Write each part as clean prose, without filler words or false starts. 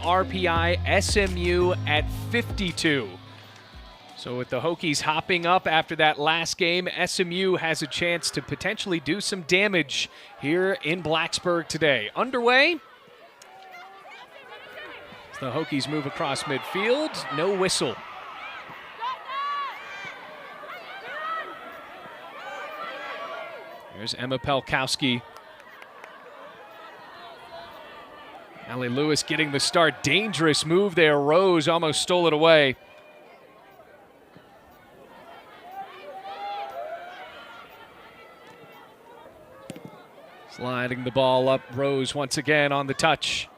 RPI, SMU at 52. So with the Hokies hopping up after that last game, SMU has a chance to potentially do some damage here in Blacksburg today. Underway. As the Hokies move across midfield, no whistle. Here's Emma Pelkowski. Allie Lewis getting the start. Dangerous move there. Rose almost stole it away. Sliding the ball up. Rose once again on the touch.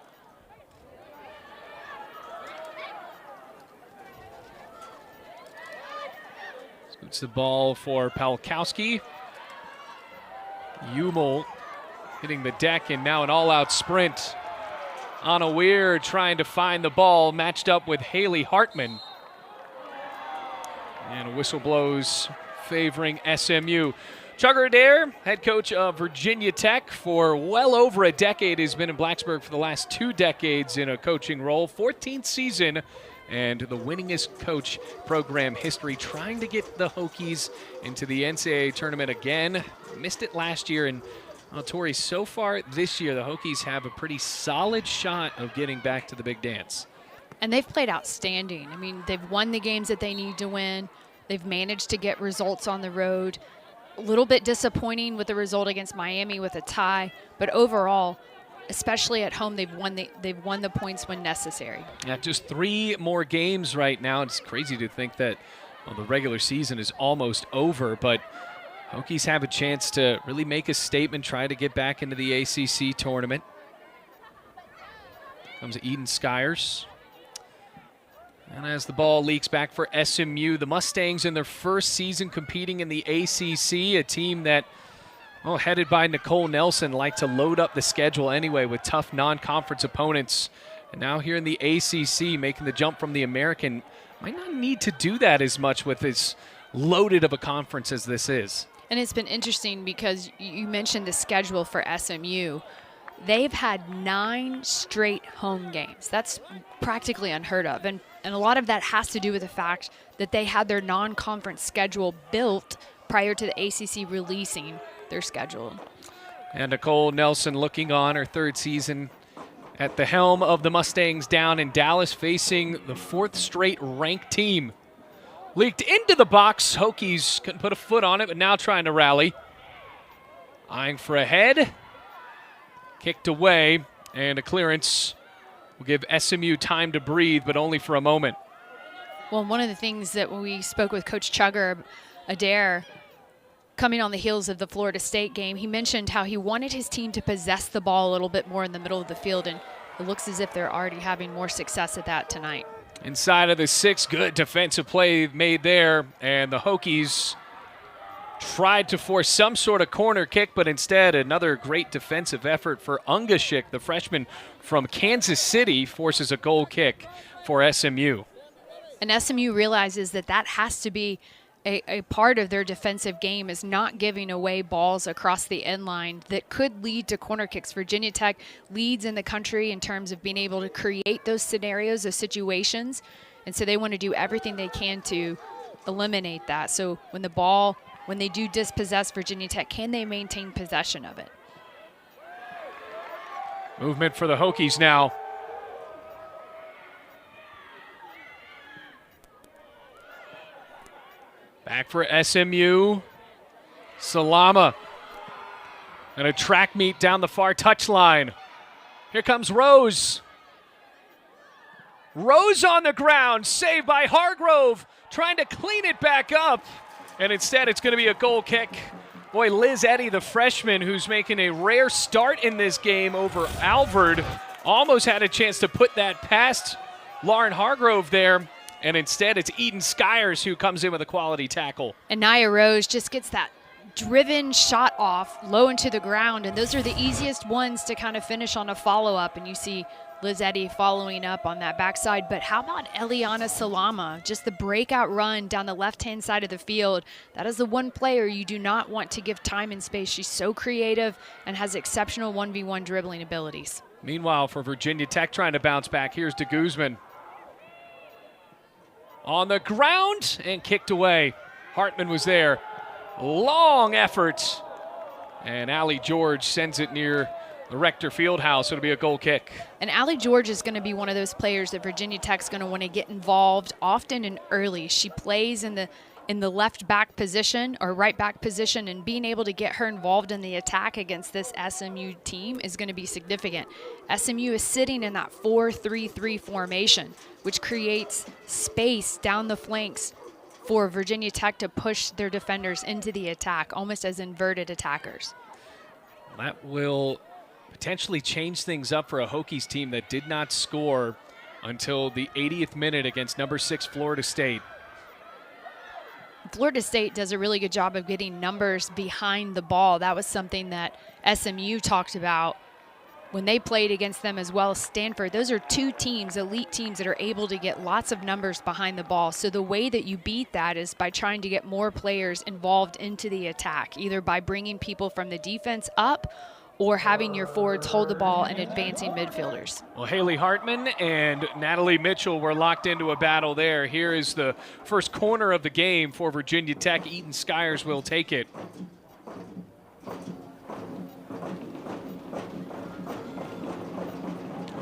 Scoots the ball for Pelkowski. Umel hitting the deck, and now an all-out sprint. Anna Weir trying to find the ball, matched up with Haley Hartman. And a whistle blows favoring SMU. Chugger Adair, head coach of Virginia Tech for well over a decade, has been in Blacksburg for the last 2 decades in a coaching role. 14th season and the winningest coach program history, trying to get the Hokies into the NCAA tournament again. Missed it last year, and Tori, so far this year, the Hokies have a pretty solid shot of getting back to the big dance. And they've played outstanding. I mean, they've won the games that they need to win. They've managed to get results on the road. A little bit disappointing with the result against Miami with a tie, but overall, especially at home, they've won the points when necessary. Yeah, just 3 more games right now. It's crazy to think that the regular season is almost over, but Hokies have a chance to really make a statement, try to get back into the ACC tournament. Comes Eden Skyers. And as the ball leaks back for SMU, the Mustangs in their first season competing in the ACC, a team that, headed by Nicole Nelson, like to load up the schedule anyway with tough non-conference opponents. And now here in the ACC, making the jump from the American, might not need to do that as much with as loaded of a conference as this is. And it's been interesting because you mentioned the schedule for SMU. They've had 9 straight home games. That's practically unheard of. And a lot of that has to do with the fact that they had their non-conference schedule built prior to the ACC releasing their schedule. And Nicole Nelson looking on her 3rd season at the helm of the Mustangs down in Dallas, facing the 4th straight ranked team. Leaked into the box. Hokies couldn't put a foot on it, but now trying to rally. Eyeing for a head. Kicked away, and a clearance will give SMU time to breathe, but only for a moment. Well, one of the things that when we spoke with Coach Chugger Adair, coming on the heels of the Florida State game, he mentioned how he wanted his team to possess the ball a little bit more in the middle of the field, and it looks as if they're already having more success at that tonight. Inside of the 6, good defensive play made there, and the Hokies tried to force some sort of corner kick, but instead another great defensive effort for Ungashik, the freshman from Kansas City, forces a goal kick for SMU. And SMU realizes that that has to be a part of their defensive game, is not giving away balls across the end line that could lead to corner kicks. Virginia Tech leads in the country in terms of being able to create those scenarios, those situations, and so they want to do everything they can to eliminate that. So when they do dispossess Virginia Tech, can they maintain possession of it? Movement for the Hokies now. Back for SMU. Salama. And a track meet down the far touchline. Here comes Rose. Rose on the ground, saved by Hargrove, trying to clean it back up. And instead, it's going to be a goal kick. Boy, Liz Eddy, the freshman, who's making a rare start in this game over Alvord, almost had a chance to put that past Lauren Hargrove there. And instead, it's Eden Skyers who comes in with a quality tackle. And Nia Rose just gets that driven shot off low into the ground. And those are the easiest ones to kind of finish on a follow-up. And you see Liz Eddy following up on that backside. But how about Eliana Salama? Just the breakout run down the left-hand side of the field. That is the one player you do not want to give time and space. She's so creative and has exceptional 1v1 dribbling abilities. Meanwhile, for Virginia Tech trying to bounce back, here's de Guzman. On the ground and kicked away. Hartman was there. Long effort. And Allie George sends it near the Rector Fieldhouse. It'll be a goal kick. And Allie George is going to be one of those players that Virginia Tech's going to want to get involved often and early. She plays in the left back position or right back position, and being able to get her involved in the attack against this SMU team is going to be significant. SMU is sitting in that 4-3-3 formation, which creates space down the flanks for Virginia Tech to push their defenders into the attack, almost as inverted attackers. That will potentially change things up for a Hokies team that did not score until the 80th minute against number 6 Florida State. Florida State does a really good job of getting numbers behind the ball. That was something that SMU talked about when they played against them, as well as Stanford. Those are two teams, elite teams, that are able to get lots of numbers behind the ball. So the way that you beat that is by trying to get more players involved into the attack, either by bringing people from the defense up or having your forwards hold the ball and advancing midfielders. Well, Haley Hartman and Natalie Mitchell were locked into a battle there. Here is the first corner of the game for Virginia Tech. Eaton Skyers will take it.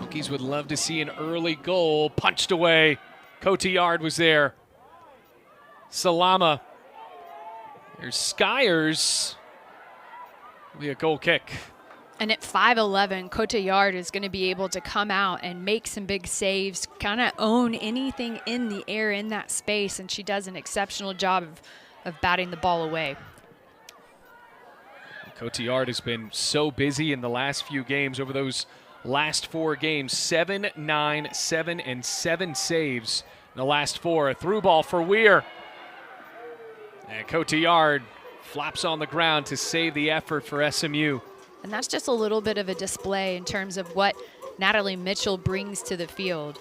Hokies would love to see an early goal. Punched away. Cotillard was there. Salama. There's Skyers. Will be a goal kick. And at 5'11", Cotillard is going to be able to come out and make some big saves, kind of own anything in the air in that space, and she does an exceptional job of batting the ball away. Cotillard has been so busy in the last few games. Over those last 4 games, 7, 9, 7, and 7 saves in the last 4. A through ball for Weir. And Cotillard flops on the ground to save the effort for SMU. And that's just a little bit of a display in terms of what Natalie Mitchell brings to the field.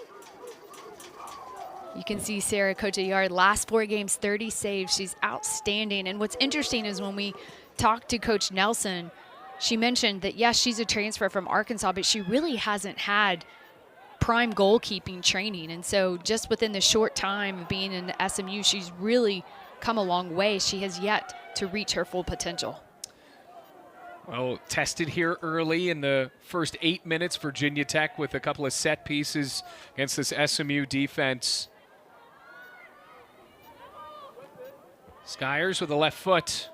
You can see Sarah Cotillard, last 4 games, 30 saves. She's outstanding. And what's interesting is when we talked to Coach Nelson, she mentioned that, yes, she's a transfer from Arkansas, but she really hasn't had prime goalkeeping training. And so just within the short time of being in SMU, she's really come a long way. She has yet to reach her full potential. Well, tested here early in the first 8 minutes, Virginia Tech with a couple of set pieces against this SMU defense. Skyers with a left foot.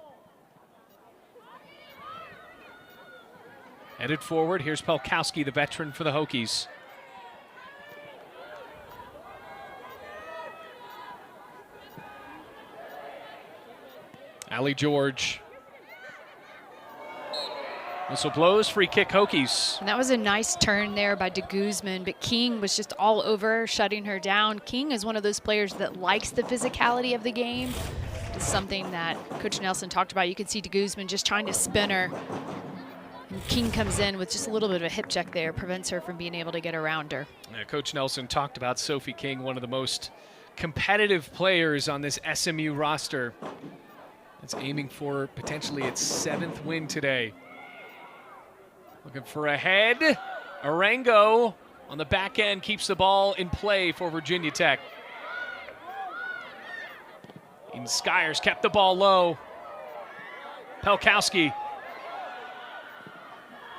Headed forward, here's Pelkowski, the veteran for the Hokies. Allie George. Whistle blows, free kick Hokies. And that was a nice turn there by de Guzman, but King was just all over her, shutting her down. King is one of those players that likes the physicality of the game. It's something that Coach Nelson talked about. You can see de Guzman just trying to spin her. And King comes in with just a little bit of a hip check there, prevents her from being able to get around her. Coach Nelson talked about Sophie King, one of the most competitive players on this SMU roster. It's aiming for potentially its 7th win today. Looking for a head. Arango on the back end keeps the ball in play for Virginia Tech. And Skyers kept the ball low. Pelkowski.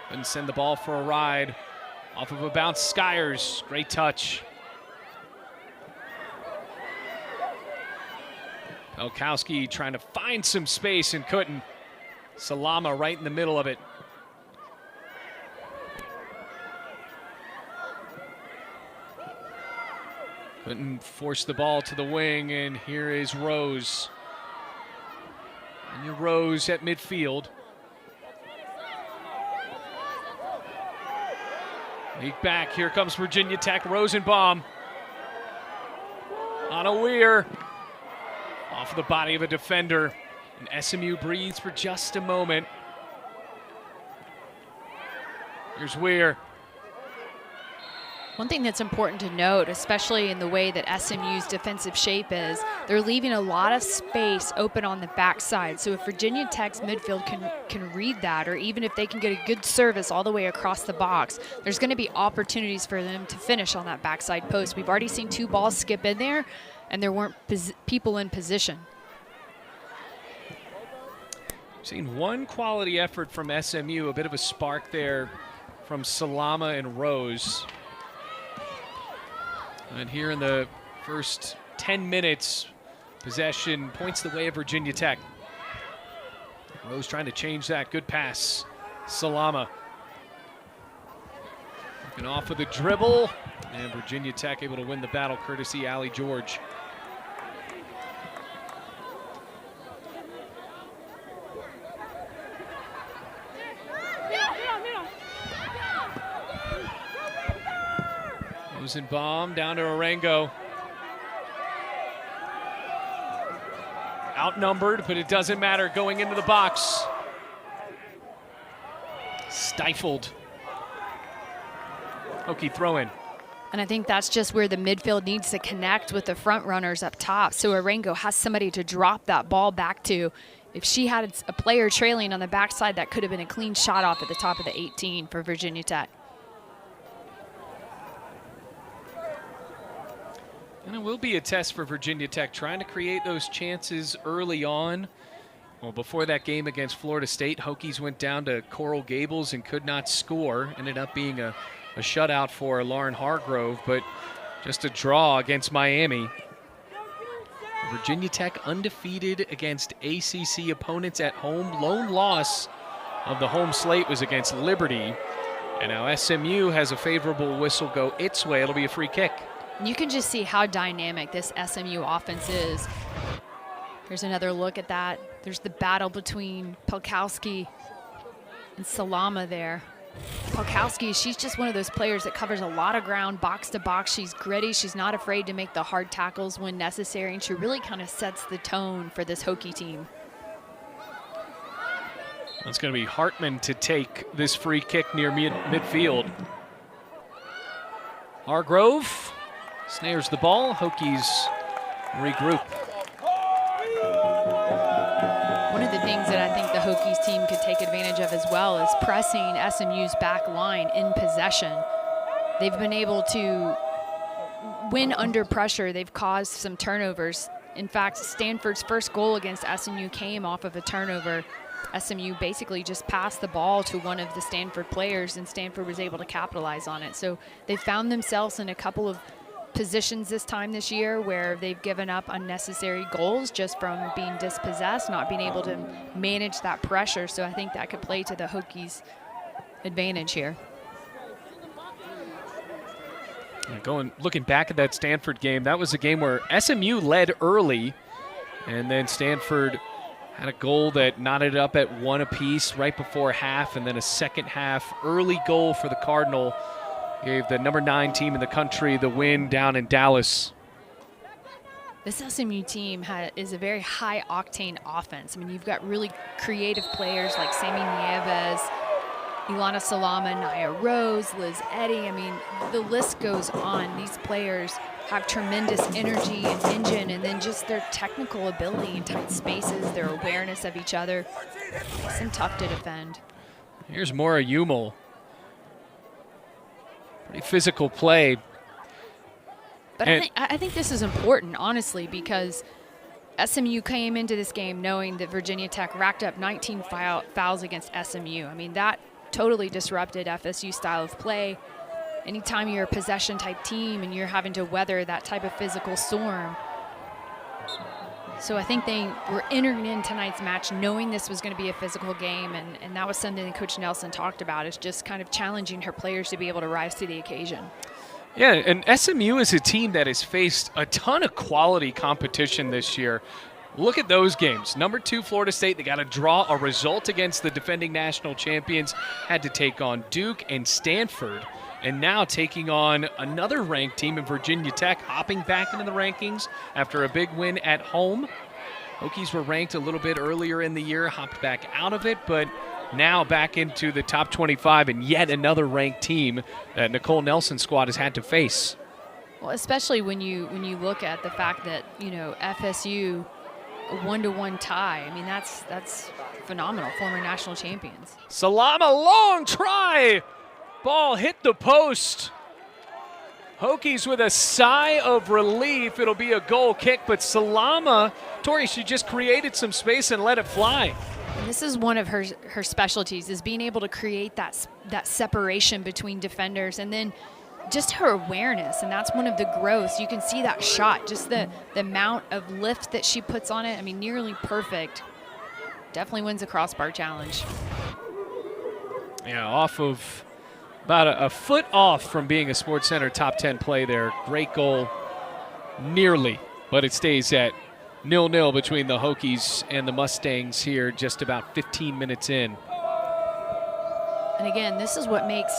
Couldn't send the ball for a ride. Off of a bounce, Skyers. Great touch. Pelkowski trying to find some space and couldn't. Salama right in the middle of it. Couldn't force the ball to the wing, and here is Rose. And Rose at midfield. Leak back, here comes Virginia Tech. Rosenbaum on a Weir. Off of the body of a defender. And SMU breathes for just a moment. Here's Weir. One thing that's important to note, especially in the way that SMU's defensive shape is, they're leaving a lot of space open on the backside. So if Virginia Tech's midfield can read that, or even if they can get a good service all the way across the box, there's going to be opportunities for them to finish on that backside post. We've already seen 2 balls skip in there, and there weren't people in position. Seen one quality effort from SMU, a bit of a spark there from Salama and Rose. And here in the first 10 minutes, possession points the way of Virginia Tech. Rose trying to change that. Good pass. Salama. Looking off with a dribble. And Virginia Tech able to win the battle courtesy Allie George. Rosenbaum down to Arango. Outnumbered, but it doesn't matter going into the box. Stifled. Hokie throw in. And I think that's just where the midfield needs to connect with the front runners up top. So Arango has somebody to drop that ball back to. If she had a player trailing on the backside, that could have been a clean shot off at the top of the 18 for Virginia Tech. And it will be a test for Virginia Tech, trying to create those chances early on. Well, before that game against Florida State, Hokies went down to Coral Gables and could not score. Ended up being a shutout for Lauren Hargrove, but just a draw against Miami. Virginia Tech undefeated against ACC opponents at home. Lone loss of the home slate was against Liberty. And now SMU has a favorable whistle go its way. It'll be a free kick. You can just see how dynamic this SMU offense is. Here's another look at that. There's the battle between Pelkowski and Salama there. Pelkowski, she's just one of those players that covers a lot of ground, box to box. She's gritty. She's not afraid to make the hard tackles when necessary, and she really kind of sets the tone for this Hokie team. It's going to be Hartman to take this free kick near midfield. Hargrove snares the ball. Hokies regroup. One of the things that I think the Hokies team could take advantage of as well is pressing SMU's back line in possession. They've been able to win under pressure. They've caused some turnovers. In fact, Stanford's first goal against SMU came off of a turnover. SMU basically just passed the ball to one of the Stanford players, and Stanford was able to capitalize on it. So they found themselves in a couple of positions this year where they've given up unnecessary goals just from being dispossessed, not being able to manage that pressure. So I think that could play to the Hokies' advantage here. Looking back at that Stanford game, that was a game where SMU led early, and then Stanford had a goal that knotted it up at 1 apiece right before half, and then a second half early goal for the Cardinal gave the number 9 team in the country the win down in Dallas. This SMU team is a very high-octane offense. I mean, you've got really creative players like Sammy Nieves, Ilana Salama, Naya Rose, Liz Eddy. I mean, the list goes on. These players have tremendous energy and engine, and then just their technical ability in tight spaces, their awareness of each other, makes them tough to defend. Here's Maura Umel. Pretty physical play. But I think this is important, honestly, because SMU came into this game knowing that Virginia Tech racked up 19 fouls against SMU. I mean, that totally disrupted FSU's style of play. Anytime you're a possession-type team and you're having to weather that type of physical storm. So I think they were entering in tonight's match knowing this was going to be a physical game, and that was something that Coach Nelson talked about, is just kind of challenging her players to be able to rise to the occasion. Yeah, and SMU is a team that has faced a ton of quality competition this year. Look at those games. Number 2, Florida State, they got to draw a result against the defending national champions, had to take on Duke and Stanford, and now taking on another ranked team in Virginia Tech, hopping back into the rankings after a big win at home. Hokies were ranked a little bit earlier in the year, hopped back out of it, but now back into the top 25 and yet another ranked team that Nicole Nelson's squad has had to face. Well, especially when you look at the fact that, FSU a 1-1 tie. I mean, that's phenomenal. Former national champions. Salama, long try. Ball hit the post. Hokies with a sigh of relief. It'll be a goal kick, but Salama, Tori, she just created some space and let it fly. And this is one of her specialties, is being able to create that separation between defenders, and then just her awareness, and that's one of the growths. You can see that shot, just the amount of lift that she puts on it. I mean, nearly perfect. Definitely wins a crossbar challenge. Yeah, off of about a foot off from being a SportsCenter top 10 play there. Great goal, nearly, but it stays at 0-0 between the Hokies and the Mustangs here just about 15 minutes in. And again, this is what makes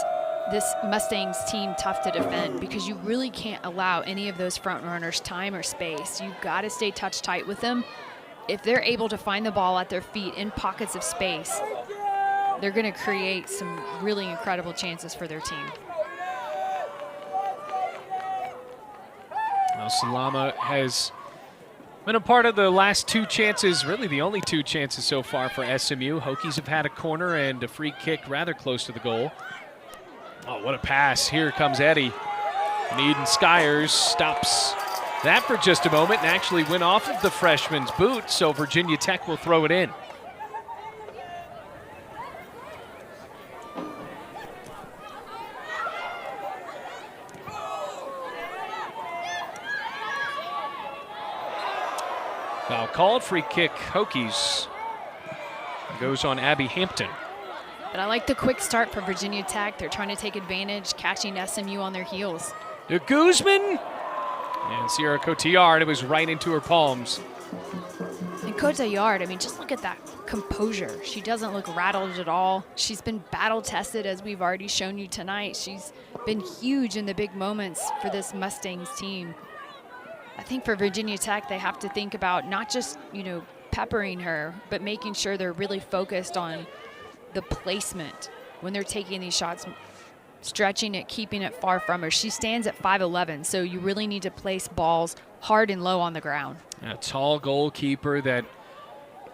this Mustangs team tough to defend, because you really can't allow any of those front runners time or space. You've got to stay touch tight with them. If they're able to find the ball at their feet in pockets of space, they're going to create some really incredible chances for their team. Well, Salama has been a part of the last two chances, really the only two chances so far for SMU. Hokies have had a corner and a free kick rather close to the goal. Oh, what a pass. Here comes Eddie. And Eden Skyers stops that for just a moment and actually went off of the freshman's boot, so Virginia Tech will throw it in. Foul called, free kick, Hokies. Goes on Abby Hampton. But I like the quick start for Virginia Tech. They're trying to take advantage, catching SMU on their heels. To Guzman. And Sierra Cotillard, it was right into her palms. And Cotillard, I mean, just look at that composure. She doesn't look rattled at all. She's been battle tested, as we've already shown you tonight. She's been huge in the big moments for this Mustangs team. I think for Virginia Tech, they have to think about not just, peppering her, but making sure they're really focused on the placement when they're taking these shots, stretching it, keeping it far from her. She stands at 5'11", so you really need to place balls hard and low on the ground. A tall goalkeeper that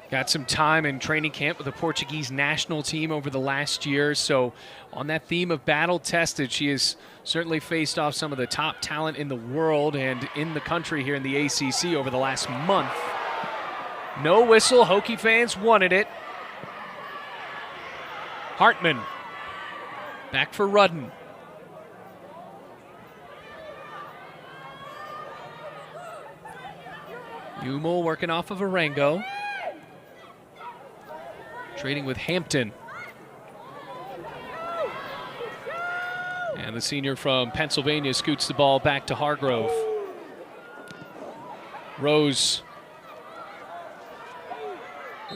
got some time in training camp with the Portuguese national team over the last year. So on that theme of battle tested, she has certainly faced off some of the top talent in the world and in the country here in the ACC over the last month. No whistle. Hokie fans wanted it. Hartman back for Rudden. Umel working off of Arango. Trading with Hampton. And the senior from Pennsylvania scoots the ball back to Hargrove. Rose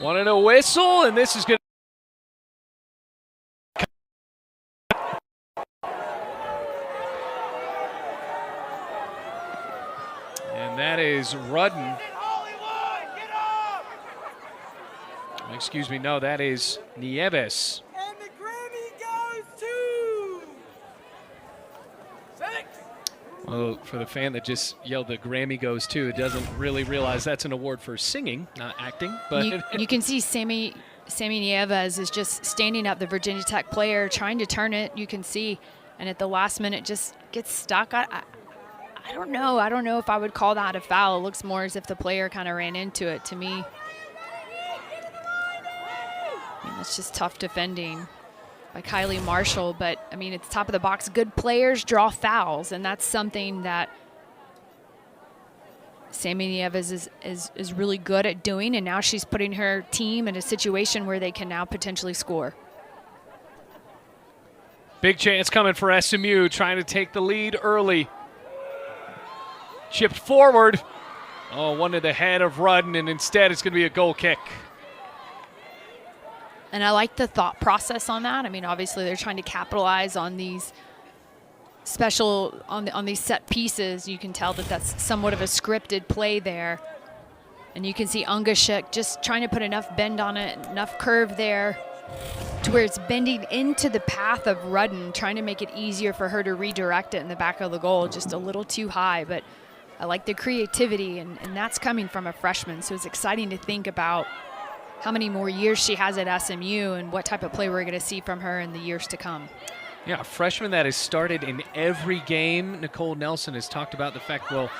wanted a whistle, and this is going to... And that is Rudden. Excuse me, no, that is Nieves. And the Grammy goes to 6. Well, for the fan that just yelled the Grammy goes to, doesn't really realize that's an award for singing, not acting. But you can see Sammy Nieves is just standing up, the Virginia Tech player, trying to turn it. You can see, and at the last minute just gets stuck. I don't know. I don't know if I would call that a foul. It looks more as if the player kind of ran into it to me. It's just tough defending by Kylie Marshall, but I mean, it's top of the box. Good players draw fouls, and that's something that Sammy Nieves is really good at doing, and now she's putting her team in a situation where they can now potentially score. Big chance coming for SMU, trying to take the lead early. Chipped forward. Oh, one to the head of Rudden, and instead it's going to be a goal kick. And I like the thought process on that. I mean, obviously they're trying to capitalize on these special, on these set pieces. You can tell that that's somewhat of a scripted play there. And you can see Ungashik just trying to put enough bend on it, enough curve there. to where it's bending into the path of Rudden, trying to make it easier for her to redirect it in the back of the goal. Just a little too high, but I like the creativity, and that's coming from a freshman. So it's exciting to think about how many more years she has at SMU and what type of play we're going to see from her in the years to come. Yeah, a freshman that has started in every game. Nicole Nelson has talked about the fact, well,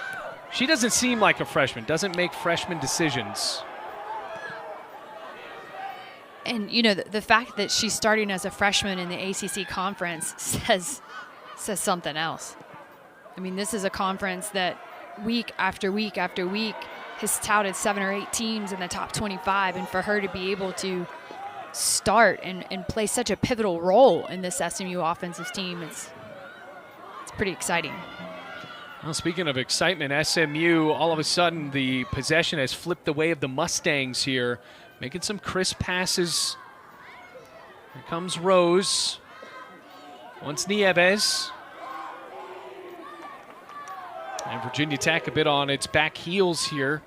she doesn't seem like a freshman, doesn't make freshman decisions. And, you know, the fact that she's starting as a freshman in the ACC conference says something else. I mean, this is a conference that week after week after week has touted 7 or 8 teams in the top 25, and for her to be able to start and play such a pivotal role in this SMU offensive team, it's pretty exciting. Well, speaking of excitement, SMU, all of a sudden the possession has flipped the way of the Mustangs here, making some crisp passes. Here comes Rose. Once Nieves. And Virginia Tech a bit on its back heels here.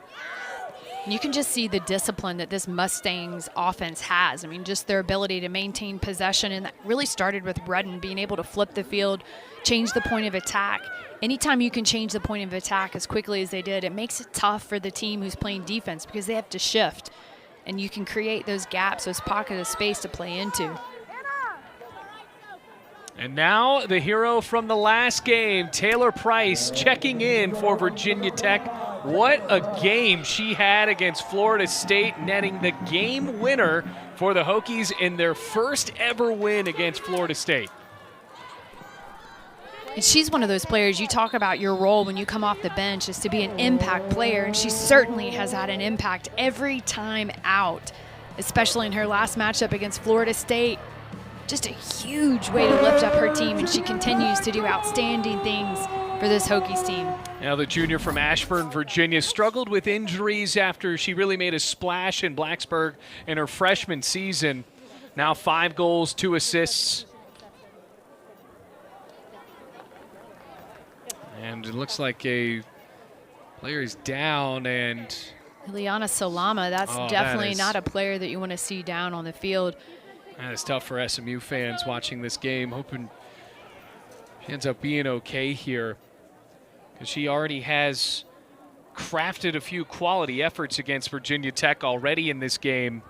You can just see the discipline that this Mustangs offense has. I mean, just their ability to maintain possession, and that really started with Rudden being able to flip the field, change the point of attack. Anytime you can change the point of attack as quickly as they did, it makes it tough for the team who's playing defense because they have to shift, and you can create those gaps, those pockets of space to play into. And now the hero from the last game, Taylor Price, checking in for Virginia Tech. What a game she had against Florida State, netting the game winner for the Hokies in their first ever win against Florida State. And she's one of those players, you talk about your role when you come off the bench is to be an impact player, and she certainly has had an impact every time out, especially in her last matchup against Florida State. Just a huge way to lift up her team, and she continues to do outstanding things for this Hokies team. Now the junior from Ashburn, Virginia, struggled with injuries after she really made a splash in Blacksburg in her freshman season. Now 5 goals, 2 assists. And it looks like a player is down, and Liana Salama, that's definitely not a player that you want to see down on the field. That is tough for SMU fans watching this game, hoping she ends up being okay here, because she already has crafted a few quality efforts against Virginia Tech already in this game.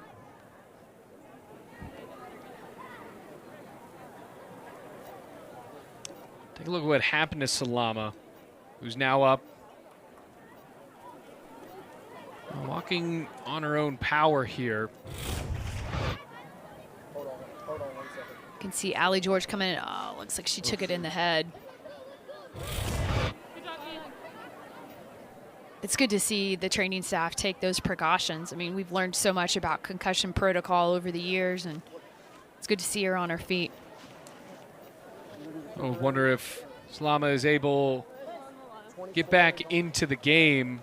Take a look at what happened to Salama, who's now up. Walking on her own power here. You can see Allie George coming in. Oh, looks like she took it in the head. It's good to see the training staff take those precautions. I mean, we've learned so much about concussion protocol over the years, and it's good to see her on her feet. I wonder if Salama is able to get back into the game.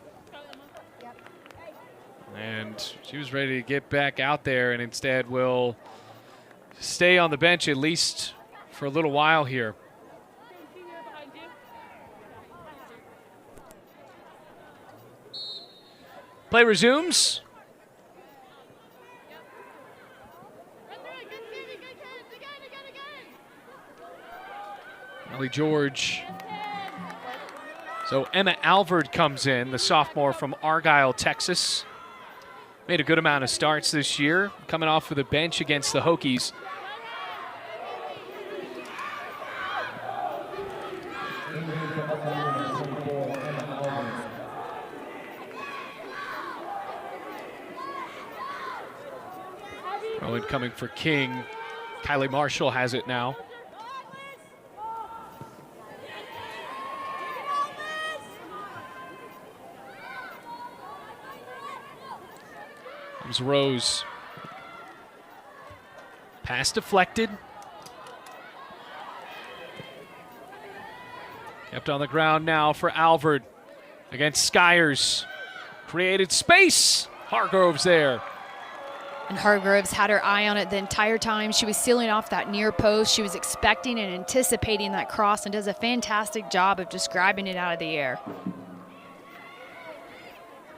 And she was ready to get back out there, and instead will stay on the bench at least for a little while here. Play resumes. Ellie George. So Emma Alvord comes in, the sophomore from Argyle, Texas. Made a good amount of starts this year, coming off of the bench against the Hokies. Rowan coming for King. Kylie Marshall has it now. Comes Rose. Pass deflected. Kept on the ground now for Alvord against Skyers. Created space. Hargrove's there. And Hargroves had her eye on it the entire time. She was sealing off that near post. She was expecting and anticipating that cross, and does a fantastic job of just grabbing it out of the air.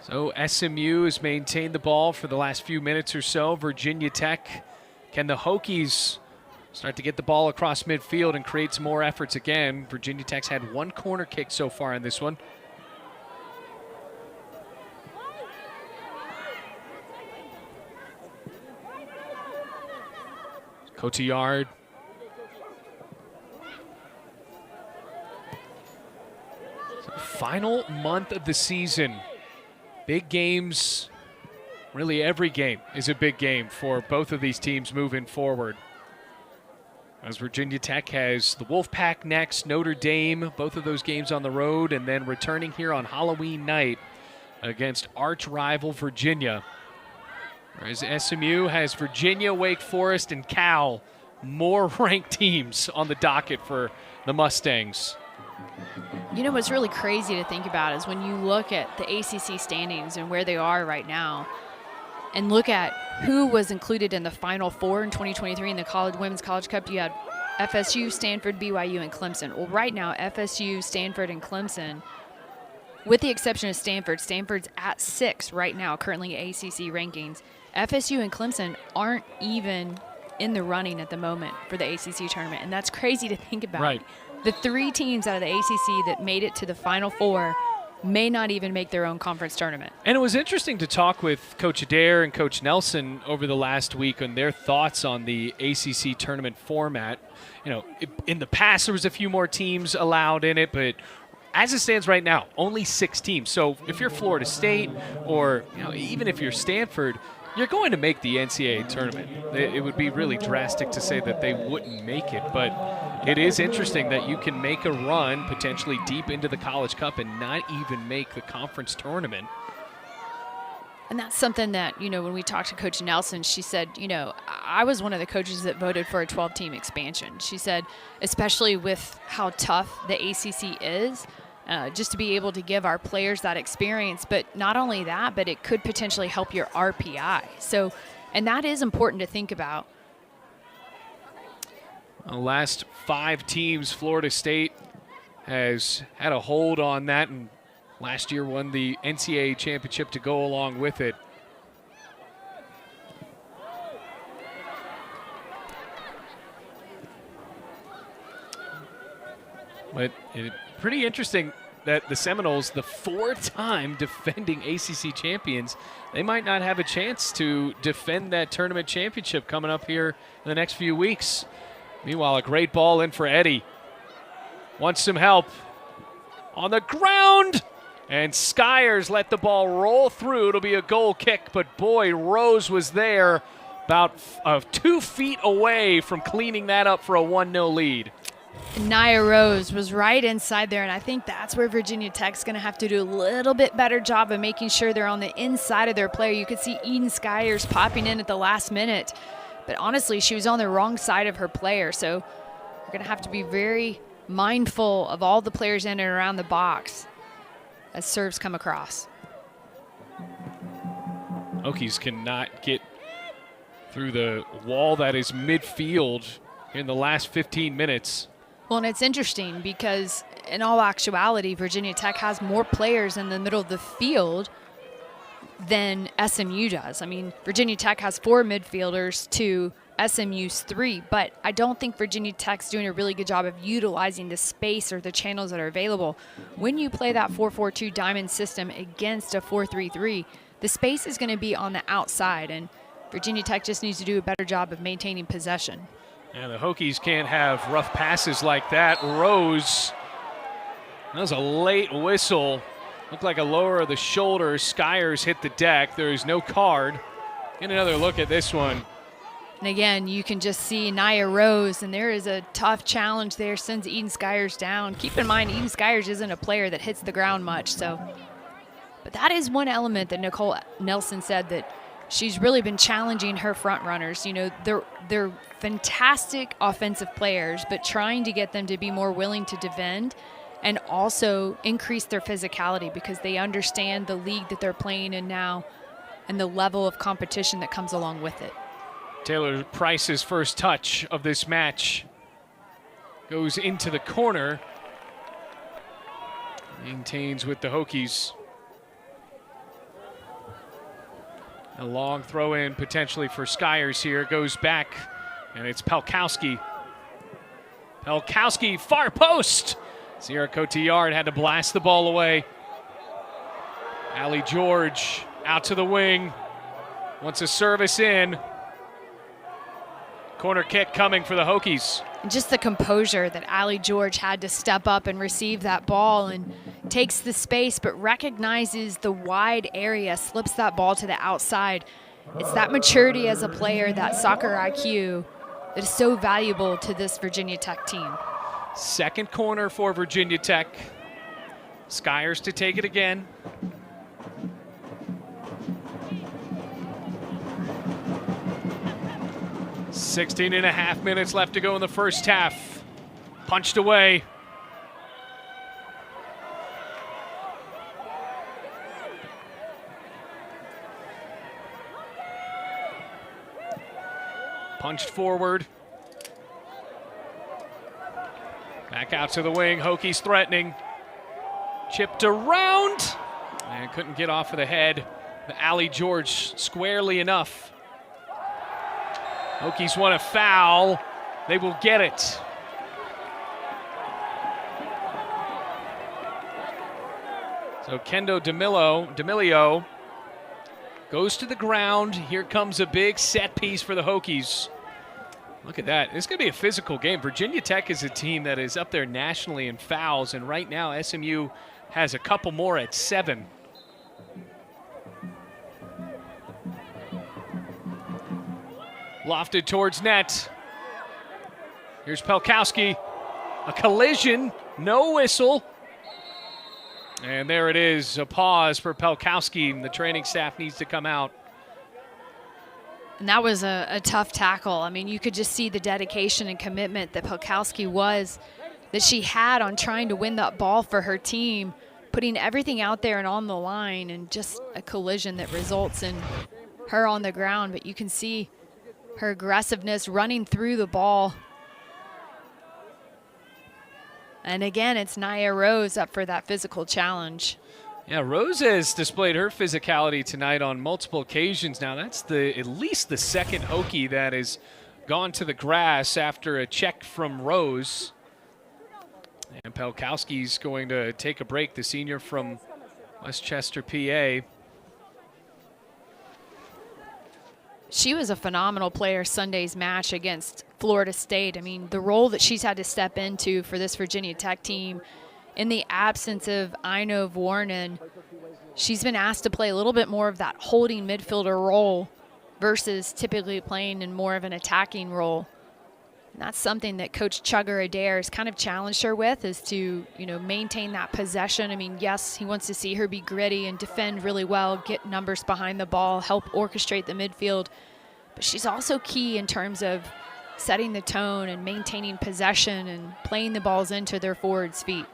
So SMU has maintained the ball for the last few minutes or so. Virginia Tech Can the Hokies start to get the ball across midfield and create some more efforts again? Virginia Tech's had one corner kick so far in this one. Cotillard. Final month of the season. Big games. Really every game is a big game for both of these teams moving forward. As Virginia Tech has the Wolfpack next, Notre Dame, both of those games on the road, and then returning here on Halloween night against arch rival Virginia. Whereas SMU has Virginia, Wake Forest, and Cal, more ranked teams on the docket for the Mustangs. You know what's really crazy to think about is when you look at the ACC standings and where they are right now, and look at who was included in the Final Four in 2023 in the Women's College Cup. You had FSU, Stanford, BYU, and Clemson. Well, right now, FSU, Stanford, and Clemson, with the exception of Stanford, Stanford's at 6 right now, currently ACC rankings. FSU and Clemson aren't even in the running at the moment for the ACC tournament, and that's crazy to think about. Right. The 3 teams out of the ACC that made it to the Final Four may not even make their own conference tournament. And it was interesting to talk with Coach Adair and Coach Nelson over the last week on their thoughts on the ACC tournament format. You know, in the past there was a few more teams allowed in it, but as it stands right now, only 6 teams. So if you're Florida State or even if you're Stanford, you're going to make the NCAA tournament. It would be really drastic to say that they wouldn't make it, but it is interesting that you can make a run potentially deep into the College Cup and not even make the conference tournament. And that's something that, when we talked to Coach Nelson, she said, I was one of the coaches that voted for a 12-team expansion. She said, especially with how tough the ACC is, just to be able to give our players that experience. But not only that, but it could potentially help your RPI. So, and that is important to think about. The last 5 teams, Florida State has had a hold on that, and last year won the NCAA championship to go along with it. But pretty interesting that the Seminoles, the 4-time defending ACC champions, they might not have a chance to defend that tournament championship coming up here in the next few weeks. Meanwhile, a great ball in for Eddie. Wants some help. On the ground! And Skyers let the ball roll through. It'll be a goal kick, but boy, Rose was there about 2 feet away from cleaning that up for a 1-0 lead. Nia Rose was right inside there, and I think that's where Virginia Tech's going to have to do a little bit better job of making sure they're on the inside of their player. You could see Eden Skyers popping in at the last minute, but honestly, she was on the wrong side of her player, so we're going to have to be very mindful of all the players in and around the box as serves come across. Hokies cannot get through the wall that is midfield in the last 15 minutes. Well, and it's interesting because in all actuality, Virginia Tech has more players in the middle of the field than SMU does. I mean, Virginia Tech has 4 midfielders to SMU's 3, but I don't think Virginia Tech's doing a really good job of utilizing the space or the channels that are available. When you play that 4-4-2 diamond system against a 4-3-3, the space is going to be on the outside, and Virginia Tech just needs to do a better job of maintaining possession. And the Hokies can't have rough passes like that. Rose, that was a late whistle. Looked like a lower of the shoulder. Skyers hit the deck. There is no card. Get another look at this one. And again, you can just see Nia Rose, and there is a tough challenge there, sends Eden Skyers down. Keep in mind, Eden Skyers isn't a player that hits the ground much, but that is one element that Nicole Nelson said that she's really been challenging her front runners. They're fantastic offensive players, but trying to get them to be more willing to defend and also increase their physicality because they understand the league that they're playing in now and the level of competition that comes along with it. Taylor Price's first touch of this match goes into the corner. Maintains with the Hokies. A long throw in potentially for Skyers here. Goes back, and it's Pelkowski. Pelkowski, far post. Sierra Cotillard had to blast the ball away. Allie George out to the wing. Wants a service in. Corner kick coming for the Hokies. And just the composure that Allie George had to step up and receive that ball, and takes the space but recognizes the wide area, slips that ball to the outside. It's that maturity as a player, that soccer IQ, that is so valuable to this Virginia Tech team. Second corner for Virginia Tech. Skyers to take it again. .5 minutes left to go in the first half. Punched away. Punched forward. Back out to the wing. Hokies threatening. Chipped around. And couldn't get off of the head. The Allie George squarely enough. Hokies want a foul. They will get it. So Kendo D'Amelio goes to the ground. Here comes a big set piece for the Hokies. Look at that. It's going to be a physical game. Virginia Tech is a team that is up there nationally in fouls, and right now SMU has a couple more at 7. Lofted towards net. Here's Pelkowski. A collision, no whistle. And there it is, a pause for Pelkowski. The training staff needs to come out. And that was a tough tackle. I mean, you could just see the dedication and commitment that Pelkowski that she had on trying to win that ball for her team, putting everything out there and on the line, and just a collision that results in her on the ground. But you can see her aggressiveness running through the ball. And again, it's Nia Rose up for that physical challenge. Yeah, Rose has displayed her physicality tonight on multiple occasions now. That's at least the second Hokie that has gone to the grass after a check from Rose. And Pelkowski's going to take a break, the senior from Westchester, PA. She was a phenomenal player Sunday's match against Florida State. I mean, the role that she's had to step into for this Virginia Tech team in the absence of Ino Vornen, she's been asked to play a little bit more of that holding midfielder role versus typically playing in more of an attacking role. And that's something that Coach Chugger Adair has kind of challenged her with, is to, maintain that possession. I mean, yes, he wants to see her be gritty and defend really well, get numbers behind the ball, help orchestrate the midfield. But she's also key in terms of setting the tone and maintaining possession and playing the balls into their forwards' feet.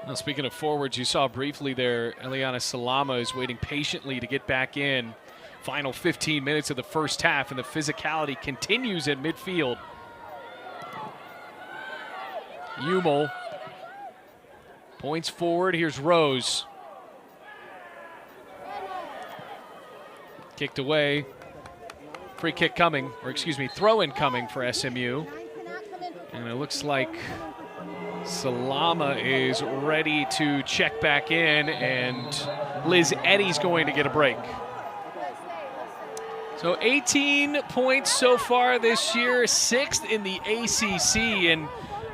Well, speaking of forwards, you saw briefly there, Eliana Salama is waiting patiently to get back in. Final 15 minutes of the first half, and the physicality continues at midfield. Umel points forward. Here's Rose. Kicked away. Free kick coming, or excuse me, throw-in coming for SMU. And it looks like Salama is ready to check back in, and Liz Eddy's going to get a break. So 18 points so far this year, 6th in the ACC. And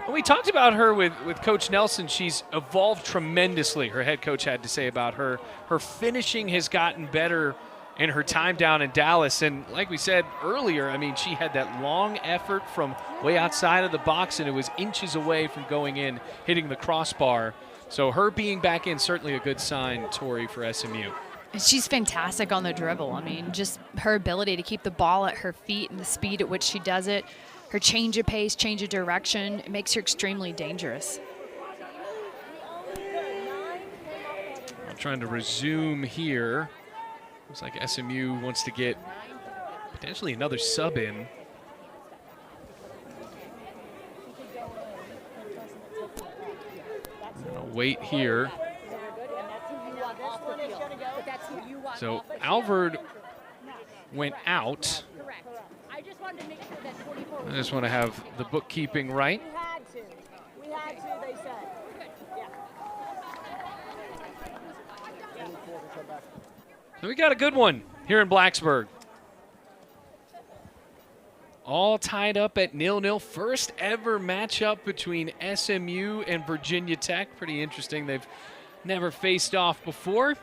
when we talked about her with Coach Nelson, she's evolved tremendously, her head coach had to say about her. Her finishing has gotten better in her time down in Dallas. And like we said earlier, I mean, she had that long effort from way outside of the box, and it was inches away from going in, hitting the crossbar. So her being back in, certainly a good sign, Tori, for SMU. And she's fantastic on the dribble. I mean, just her ability to keep the ball at her feet and the speed at which she does it, her change of pace, change of direction, it makes her extremely dangerous. I'm trying to resume here. Looks like SMU wants to get potentially another sub in. I'm gonna wait here. So Alvord went out. Correct. I just wanted to make sure that 44 I just want to have the bookkeeping right. We had to. We had to, they said. Yeah. So we got a good one here in Blacksburg. All tied up at 0-0. First ever matchup between SMU and Virginia Tech. Pretty interesting. They've never faced off before. It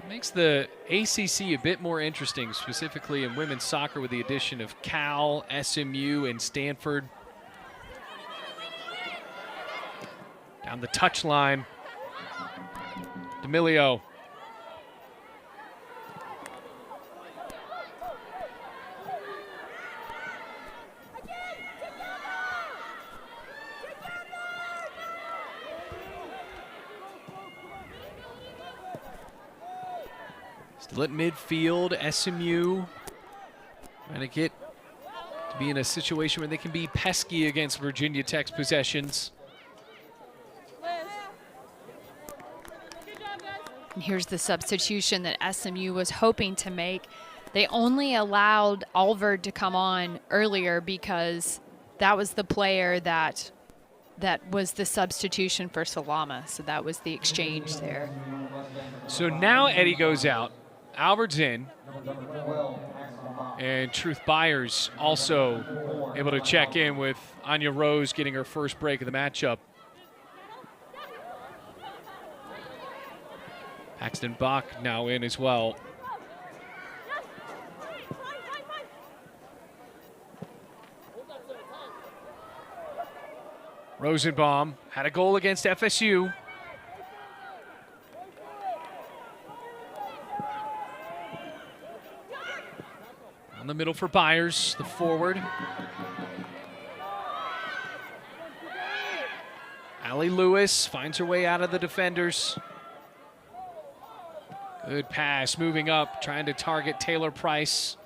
makes the ACC a bit more interesting, specifically in women's soccer with the addition of Cal, SMU, and Stanford. Down the touchline. D'Amelio. Still at midfield, SMU trying to get to be in a situation where they can be pesky against Virginia Tech's possessions. And here's the substitution that SMU was hoping to make. They only allowed Alvord to come on earlier because that was the player that was the substitution for Salama. So that was the exchange there. So now Eddie goes out. Alvord's in. And Truth Byers also able to check in with Anya Rose getting her first break of the matchup. Paxton Bach now in as well. Rosenbaum had a goal against FSU. On the middle for Byers, the forward. Allie Lewis finds her way out of the defenders. Good pass, moving up, trying to target Taylor Price.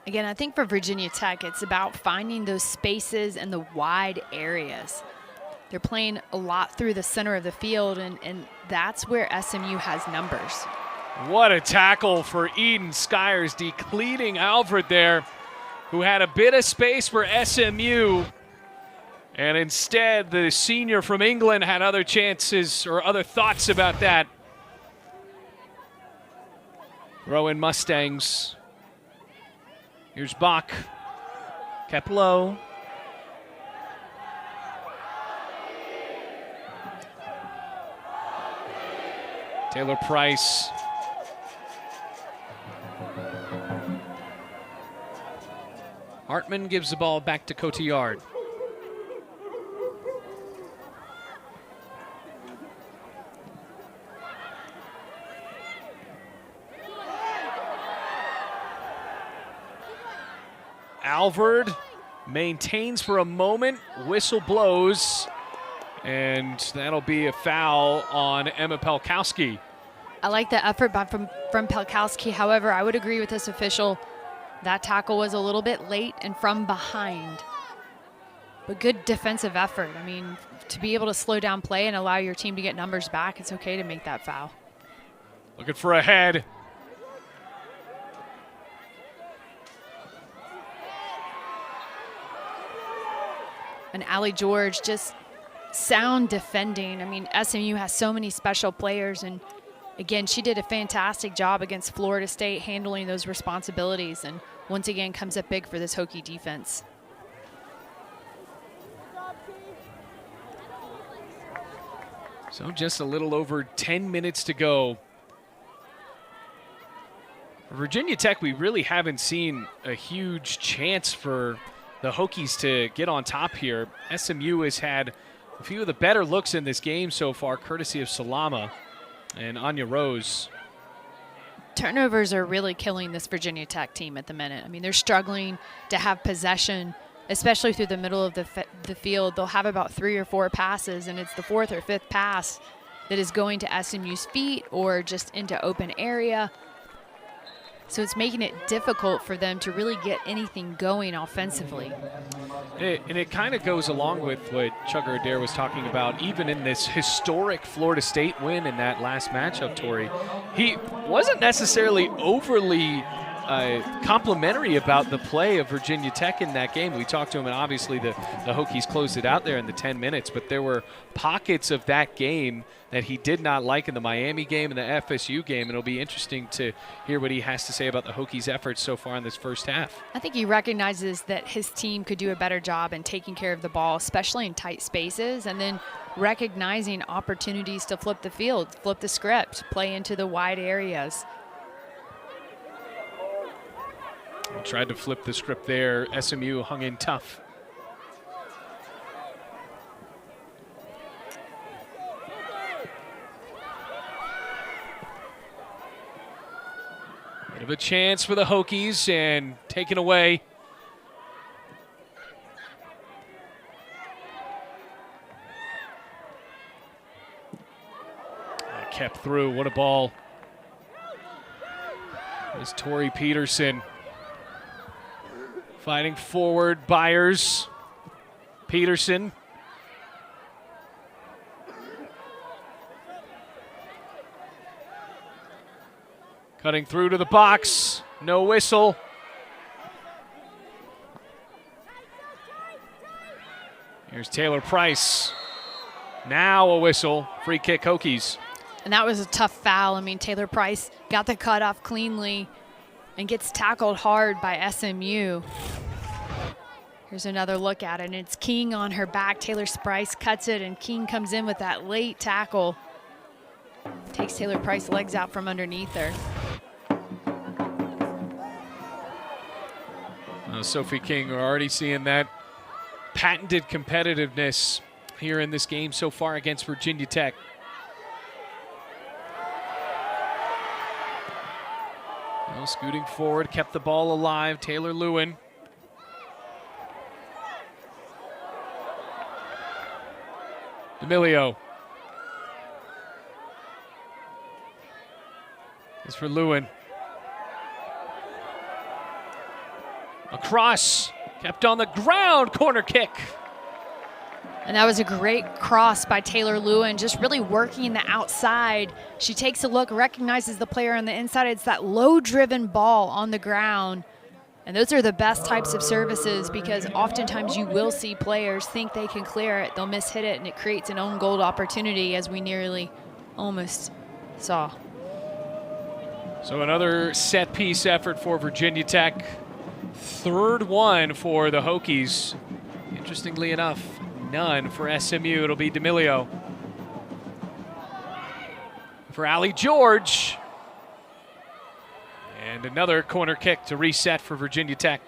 Again, I think for Virginia Tech, it's about finding those spaces and the wide areas. They're playing a lot through the center of the field, and that's where SMU has numbers. What a tackle for Eden Skyers, decleating Alfred there, who had a bit of space for SMU. And instead, the senior from England had other chances or other thoughts about that. Rowan Mustangs. Here's Bach. Kept low. Taylor Price. Hartman gives the ball back to Cotillard. Alvord maintains for a moment, whistle blows, and that'll be a foul on Emma Pelkowski. I like the effort from Pelkowski. However, I would agree with this official. That tackle was a little bit late and from behind. But good defensive effort. I mean, to be able to slow down play and allow your team to get numbers back, it's okay to make that foul. Looking for a head. And Allie George, just sound defending. I mean, SMU has so many special players, and again, she did a fantastic job against Florida State handling those responsibilities, and once again comes up big for this Hokie defense. So just a little over 10 minutes to go. For Virginia Tech, we really haven't seen a huge chance for the Hokies to get on top here. SMU has had a few of the better looks in this game so far, courtesy of Salama and Anya Rose. Turnovers are really killing this Virginia Tech team at the minute. I mean, they're struggling to have possession, especially through the middle of the field. They'll have about 3 or 4 passes, and it's the 4th or 5th pass that is going to SMU's feet or just into open area. So it's making it difficult for them to really get anything going offensively. And it kind of goes along with what Chugger Adair was talking about, even in this historic Florida State win in that last matchup, Tori. He wasn't necessarily overly complimentary about the play of Virginia Tech in that game. We talked to him, and obviously the Hokies closed it out there in the 10 minutes, but there were pockets of that game that he did not like in the Miami game and the FSU game, and it'll be interesting to hear what he has to say about the Hokies' efforts so far in this first half. I think he recognizes that his team could do a better job in taking care of the ball, especially in tight spaces, and then recognizing opportunities to flip the field, flip the script, play into the wide areas. Tried to flip the script there. SMU hung in tough. Bit of a chance for the Hokies, and taken away. Kept through. What a ball. There's Tori Peterson. Fighting forward, Byers, Peterson. Cutting through to the box, no whistle. Here's Taylor Price. Now a whistle, free kick Hokies. And that was a tough foul. I mean, Taylor Price got the cut off cleanly and gets tackled hard by SMU. Here's another look at it, and it's King on her back. Taylor Price cuts it, and King comes in with that late tackle. Takes Taylor Price's legs out from underneath her. Sophie King, we're already seeing that patented competitiveness here in this game so far against Virginia Tech. Well, scooting forward, kept the ball alive. Taylor Lewin. D'Amelio. This for Lewin. Across, kept on the ground, corner kick. And that was a great cross by Taylor Lewin, just really working the outside. She takes a look, recognizes the player on the inside. It's that low-driven ball on the ground. And those are the best types of services, because oftentimes you will see players think they can clear it. They'll miss-hit it, and it creates an own goal opportunity, as we nearly almost saw. So another set-piece effort for Virginia Tech. Third one for the Hokies. Interestingly enough, none for SMU. It'll be D'Amelio. For Allie George. And another corner kick to reset for Virginia Tech.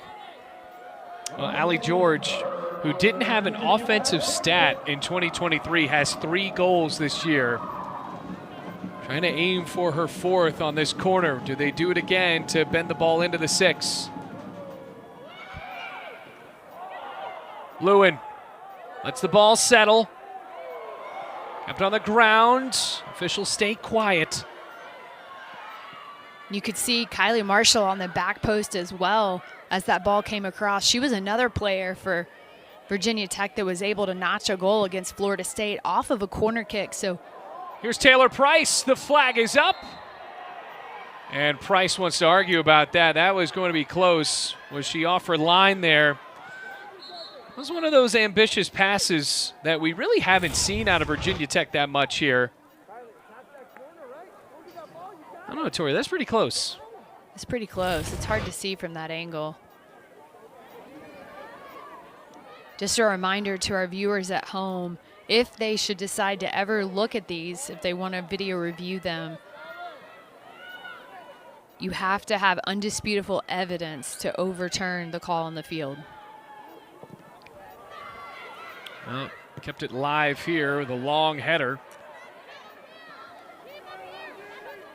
Well, Allie George, who didn't have an offensive stat in 2023, has 3 goals this year. Trying to aim for her 4th on this corner. Do they do it again to bend the ball into the 6? Lewin lets the ball settle. Kept on the ground. Officials stay quiet. You could see Kylie Marshall on the back post as well as that ball came across. She was another player for Virginia Tech that was able to notch a goal against Florida State off of a corner kick. So here's Taylor Price. The flag is up. And Price wants to argue about that. That was going to be close. Was she off her line there? It was one of those ambitious passes that we really haven't seen out of Virginia Tech that much here. I don't know, Tori, that's pretty close. it's pretty close. It's hard to see from that angle. Just a reminder to our viewers at home, if they should decide to ever look at these, if they want to video review them, you have to have undisputable evidence to overturn the call on the field. Well, kept it live here with a long header.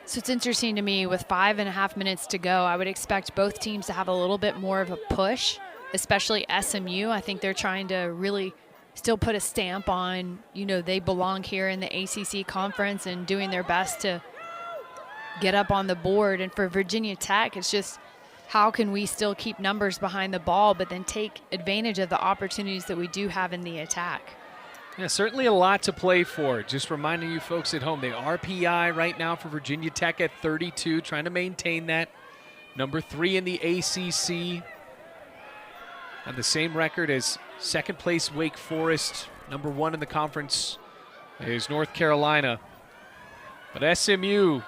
So it's interesting to me, with 5.5 minutes to go, I would expect both teams to have a little bit more of a push, especially SMU. I think they're trying to really still put a stamp on, you know, they belong here in the ACC conference and doing their best to get up on the board. And for Virginia Tech, it's just how can we still keep numbers behind the ball but then take advantage of the opportunities that we do have in the attack. Yeah, certainly a lot to play for. Just reminding you folks at home, the RPI right now for Virginia Tech at 32, trying to maintain that. Number 3 in the ACC. On the same record as second place Wake Forest. Number 1 in the conference is North Carolina. But SMU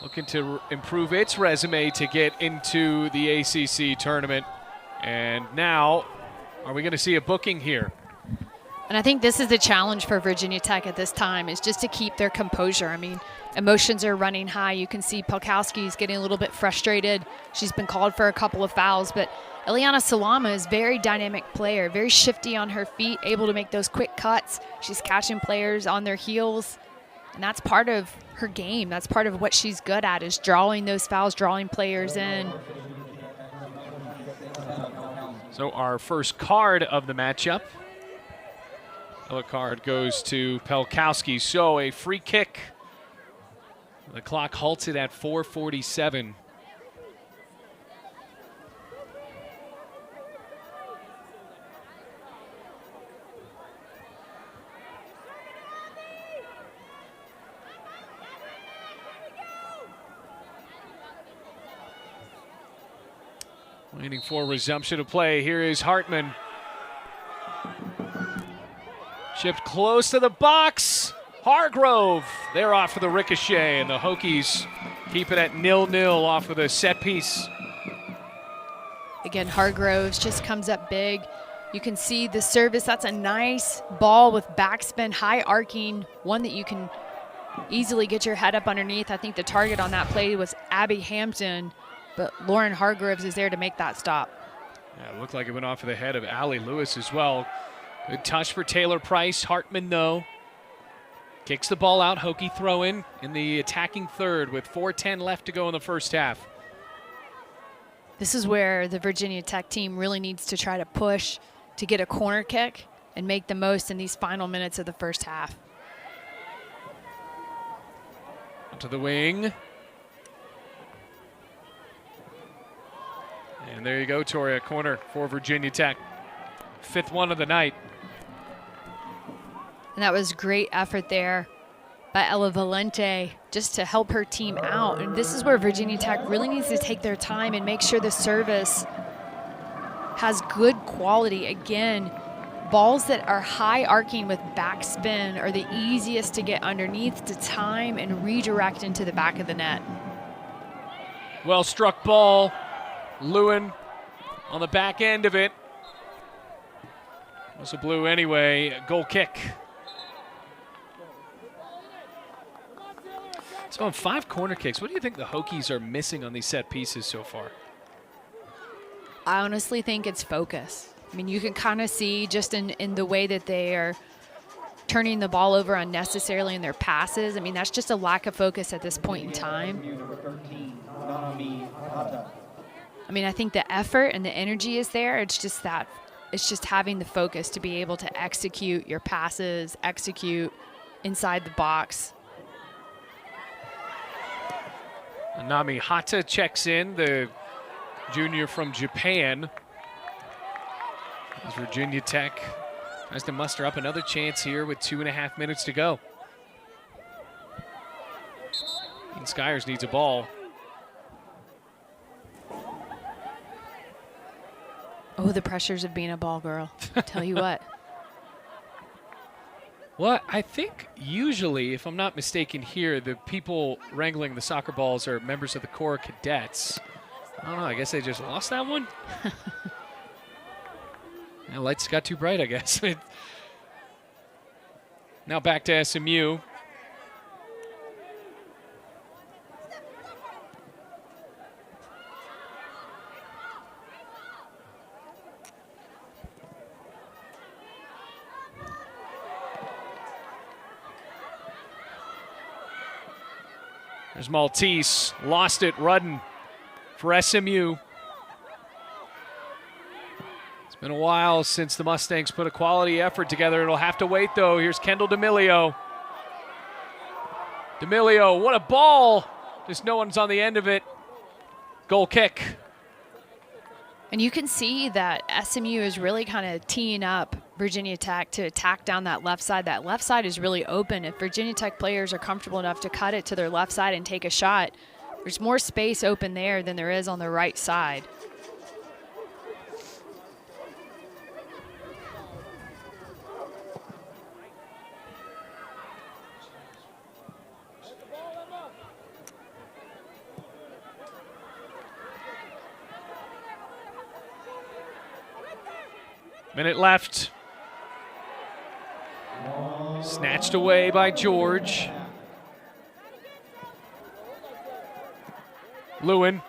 looking to improve its resume to get into the ACC tournament. And now, are we going to see a booking here? And I think this is the challenge for Virginia Tech at this time, is just to keep their composure. I mean, emotions are running high. You can see Pelkowski's getting a little bit frustrated. She's been called for a couple of fouls, but Eliana Salama is a very dynamic player, very shifty on her feet, able to make those quick cuts. She's catching players on their heels, and that's part of her game. That's part of what she's good at, is drawing those fouls, drawing players in. So our first card of the matchup. Yellow card goes to Pelkowski. So a free kick. The clock halted at 4:47. Waiting for resumption of play. Here is Hartman. Chipped close to the box. Hargrove, they're off for the ricochet, and the Hokies keep it at 0-0 off of the set piece. Again, Hargroves just comes up big. You can see the service. That's a nice ball with backspin, high arcing, one that you can easily get your head up underneath. I think the target on that play was Abby Hampton, but Lauren Hargroves is there to make that stop. Yeah, it looked like it went off of the head of Allie Lewis as well. Good touch for Taylor Price. Hartman, though, kicks the ball out. Hokie throw in the attacking third with 4:10 left to go in the first half. This is where the Virginia Tech team really needs to try to push to get a corner kick and make the most in these final minutes of the first half. To the wing. And there you go, Tori, a corner for Virginia Tech. 5th one of the night. And that was great effort there by Ella Valente just to help her team out. And this is where Virginia Tech really needs to take their time and make sure the service has good quality. Again, balls that are high arcing with backspin are the easiest to get underneath, to time and redirect into the back of the net. Well struck ball. Lewin on the back end of it. Was a blue anyway. Goal kick. So on 5 corner kicks, what do you think the Hokies are missing on these set pieces so far? I honestly think it's focus. I mean, you can kind of see just in the way that they are turning the ball over unnecessarily in their passes. I mean, that's just a lack of focus at this point in time. I mean, I think the effort and the energy is there. It's just having the focus to be able to execute your passes, execute inside the box. Nami Hata checks in, the junior from Japan. As Virginia Tech tries to muster up another chance here with 2.5 minutes to go. And Skyers needs a ball. Oh, the pressures of being a ball girl. Tell you what. Well, I think usually, if I'm not mistaken here, the people wrangling the soccer balls are members of the Corps Cadets. I don't know, I guess they just lost that one. The lights got too bright, I guess. Now back to SMU. There's Maltese, lost it, Rudden for SMU. It's been a while since the Mustangs put a quality effort together. It'll have to wait, though. Here's Kendall D'Amelio. D'Amelio, what a ball. Just no one's on the end of it. Goal kick. And you can see that SMU is really kind of teeing up Virginia Tech to attack down that left side. That left side is really open. If Virginia Tech players are comfortable enough to cut it to their left side and take a shot, there's more space open there than there is on the right side. Minute left. Snatched away by George. Lewin.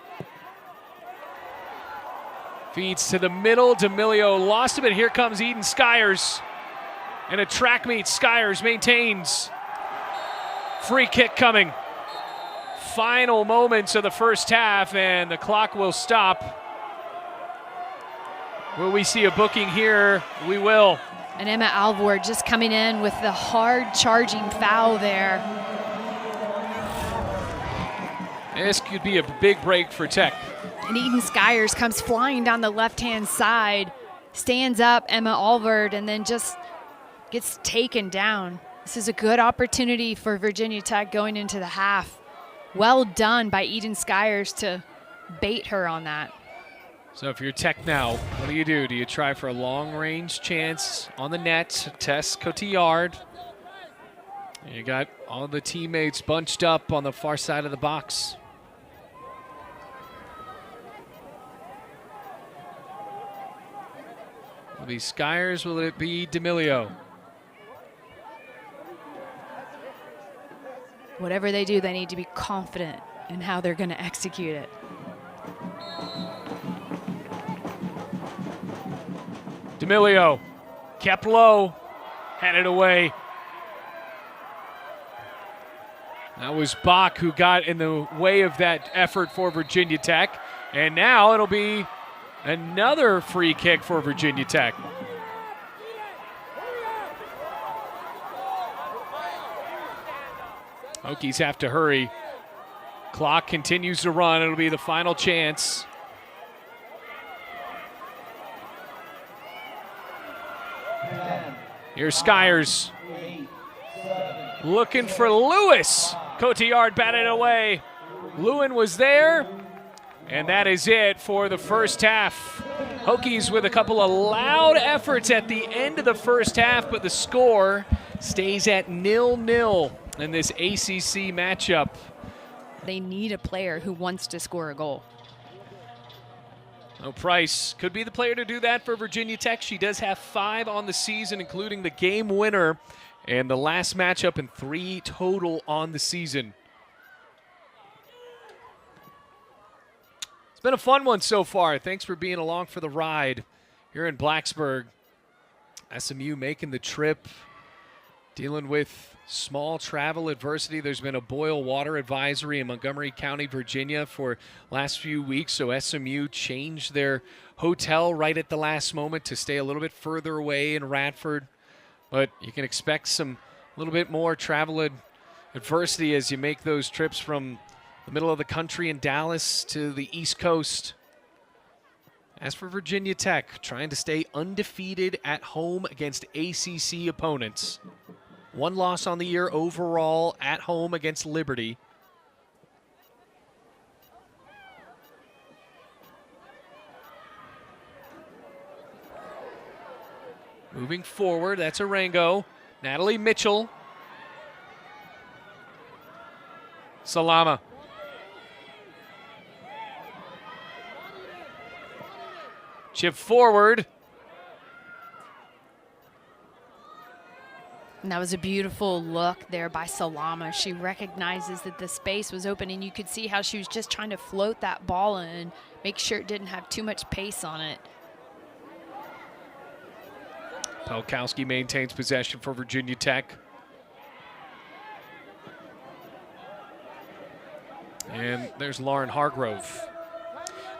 Feeds to the middle. D'Amelio lost it, but here comes Eden Skyers. In a track meet, Skyers maintains. Free kick coming. Final moments of the first half, and the clock will stop. Will we see a booking here? We will. And Emma Alvord just coming in with the hard charging foul there. This could be a big break for Tech. And Eden Skyers comes flying down the left-hand side, stands up Emma Alvord, and then just gets taken down. This is a good opportunity for Virginia Tech going into the half. Well done by Eden Skyers to bait her on that. So if you're Tech now, what do? Do you try for a long-range chance on the net, test Cotillard? You got all the teammates bunched up on the far side of the box. Will it be Skyers? Will it be D'Amelio? Whatever they do, they need to be confident in how they're going to execute it. D'Amelio kept low, had it away. That was Bach who got in the way of that effort for Virginia Tech. And now it'll be another free kick for Virginia Tech. Hokies have to hurry. Clock continues to run. It'll be the final chance. Here's Skyers. Looking for Lewis. Cotillard batted away. Lewin was there. And that is it for the first half. Hokies with a couple of loud efforts at the end of the first half, but the score stays at 0-0 in this ACC matchup. They need a player who wants to score a goal. Oh, Price could be the player to do that for Virginia Tech. She does have 5 on the season, including the game winner and the last matchup, and 3 total on the season. It's been a fun one so far. Thanks for being along for the ride here in Blacksburg. SMU making the trip, dealing with small travel adversity. There's been a boil water advisory in Montgomery County, Virginia for last few weeks, so SMU changed their hotel right at the last moment to stay a little bit further away in Radford. But you can expect some a little bit more travel adversity as you make those trips from the middle of the country in Dallas to the East Coast. As for Virginia Tech, trying to stay undefeated at home against ACC opponents. 1 loss on the year overall at home against Liberty. Moving forward, that's Arango. Natalie Mitchell. Salama. Chip forward. And that was a beautiful look there by Salama. She recognizes that the space was open, and you could see how she was just trying to float that ball in, make sure it didn't have too much pace on it. Pelkowski maintains possession for Virginia Tech. And there's Lauren Hargrove.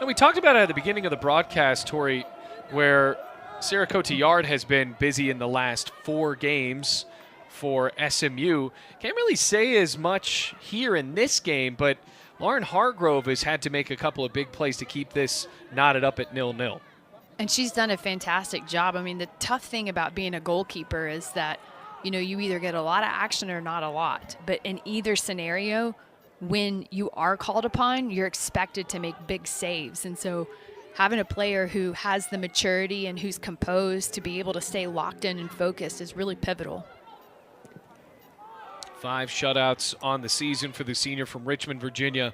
Now, we talked about it at the beginning of the broadcast, Tori, where Sarah Cotillard has been busy in the last 4 games for SMU. Can't really say as much here in this game, but Lauren Hargrove has had to make a couple of big plays to keep this knotted up at 0-0. And she's done a fantastic job. I mean, the tough thing about being a goalkeeper is that, you know, you either get a lot of action or not a lot. But in either scenario, when you are called upon, you're expected to make big saves. And so having a player who has the maturity and who's composed to be able to stay locked in and focused is really pivotal. 5 shutouts on the season for the senior from Richmond, Virginia.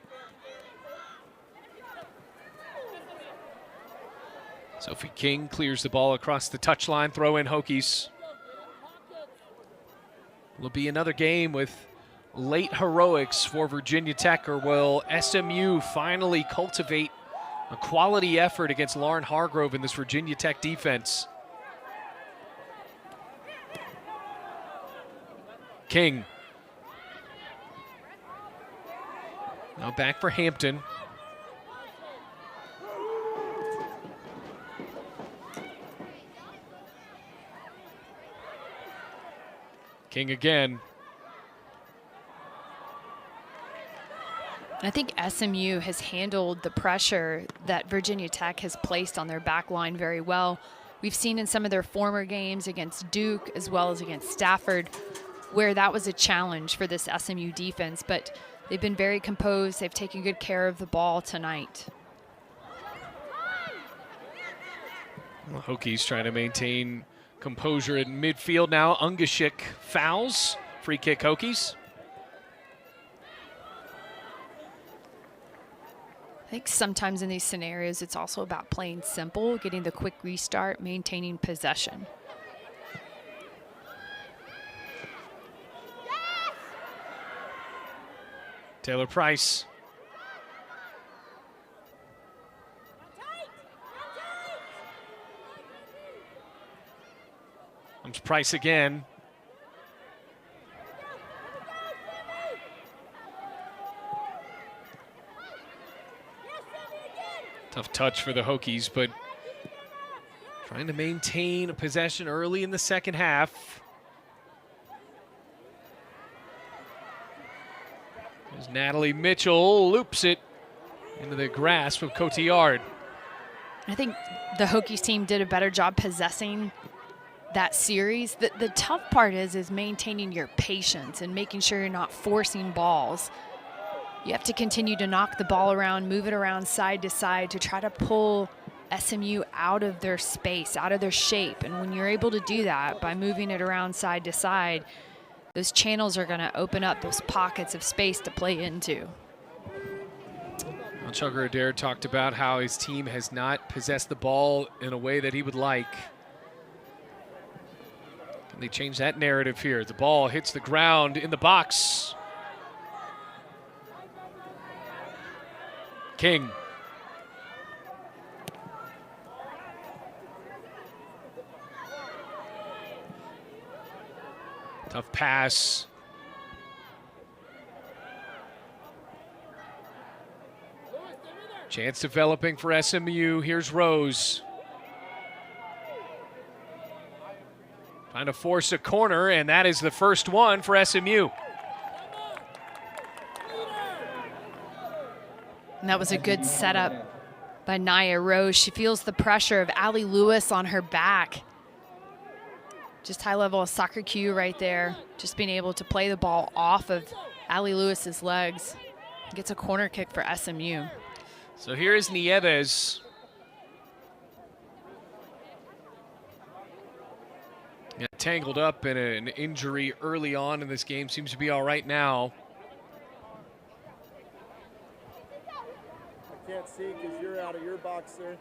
Sophie King clears the ball across the touchline, throw in Hokies. Will be another game with late heroics for Virginia Tech, or will SMU finally cultivate a quality effort against Lauren Hargrove in this Virginia Tech defense? King. Now back for Hampton. King again. I think SMU has handled the pressure that Virginia Tech has placed on their back line very well. We've seen in some of their former games against Duke as well as against Stafford where that was a challenge for this SMU defense, but they've been very composed. They've taken good care of the ball tonight. Well, Hokies trying to maintain composure in midfield now. Ungashik fouls. Free kick Hokies. I think sometimes in these scenarios, it's also about playing simple, getting the quick restart, maintaining possession. Taylor Price. Comes Price again. Tough touch for the Hokies, but trying to maintain a possession early in the second half. As Natalie Mitchell loops it into the grasp of Cotillard. I think the Hokies team did a better job possessing that series. The tough part is maintaining your patience and making sure you're not forcing balls. You have to continue to knock the ball around, move it around side to side to try to pull SMU out of their space, out of their shape. And when you're able to do that by moving it around side to side, those channels are going to open up those pockets of space to play into. Well, Chugger Adair talked about how his team has not possessed the ball in a way that he would like. Can they change that narrative here? The ball hits the ground in the box. King. Tough pass. Chance developing for SMU. Here's Rose. Trying to force a corner, and that is the first one for SMU. And that was a good setup by Nia Rose. She feels the pressure of Allie Lewis on her back. Just high level of soccer cue right there. Just being able to play the ball off of Allie Lewis's legs. Gets a corner kick for SMU. So here is Nieves. Got tangled up in an injury early on in this game. Seems to be all right now. Can't see because you're out of your box, sir.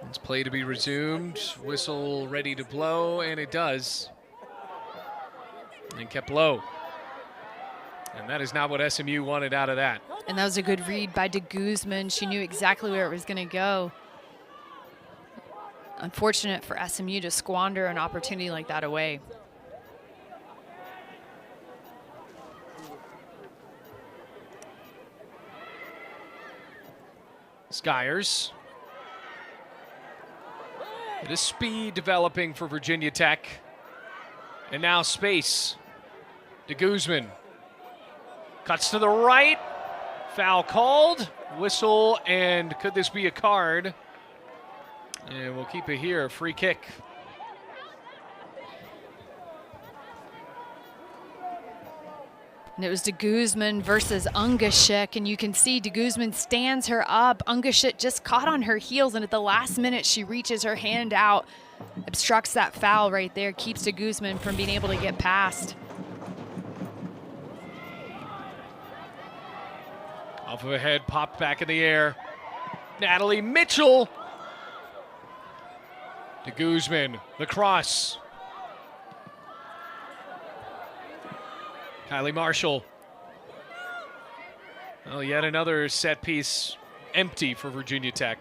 It's play to be resumed. Whistle ready to blow, and it does. And kept low. And that is not what SMU wanted out of that. And that was a good read by de Guzman. She knew exactly where it was going to go. Unfortunate for SMU to squander an opportunity like that away. Skyers. It is speed developing for Virginia Tech. And now space. De Guzman cuts to the right. Foul called, whistle, and could this be a card? And we'll keep it here, free kick. And it was de Guzman versus Ungashik, and you can see de Guzman stands her up. Ungashik just caught on her heels, and at the last minute she reaches her hand out, obstructs that foul right there, keeps de Guzman from being able to get past. Off of a head, popped back in the air. Natalie Mitchell. De Guzman, the cross. Kylie Marshall. Oh, yet another set piece empty for Virginia Tech.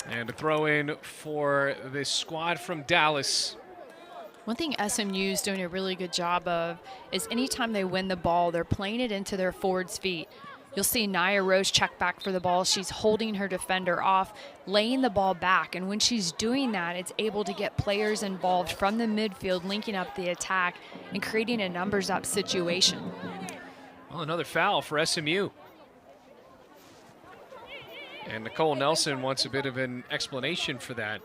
And a throw in for this squad from Dallas. One thing SMU is doing a really good job of is anytime they win the ball, they're playing it into their forwards' feet. You'll see Nia Rose check back for the ball. She's holding her defender off, laying the ball back. And when she's doing that, it's able to get players involved from the midfield, linking up the attack and creating a numbers up situation. Well, another foul for SMU. And Nicole Nelson wants a bit of an explanation for that.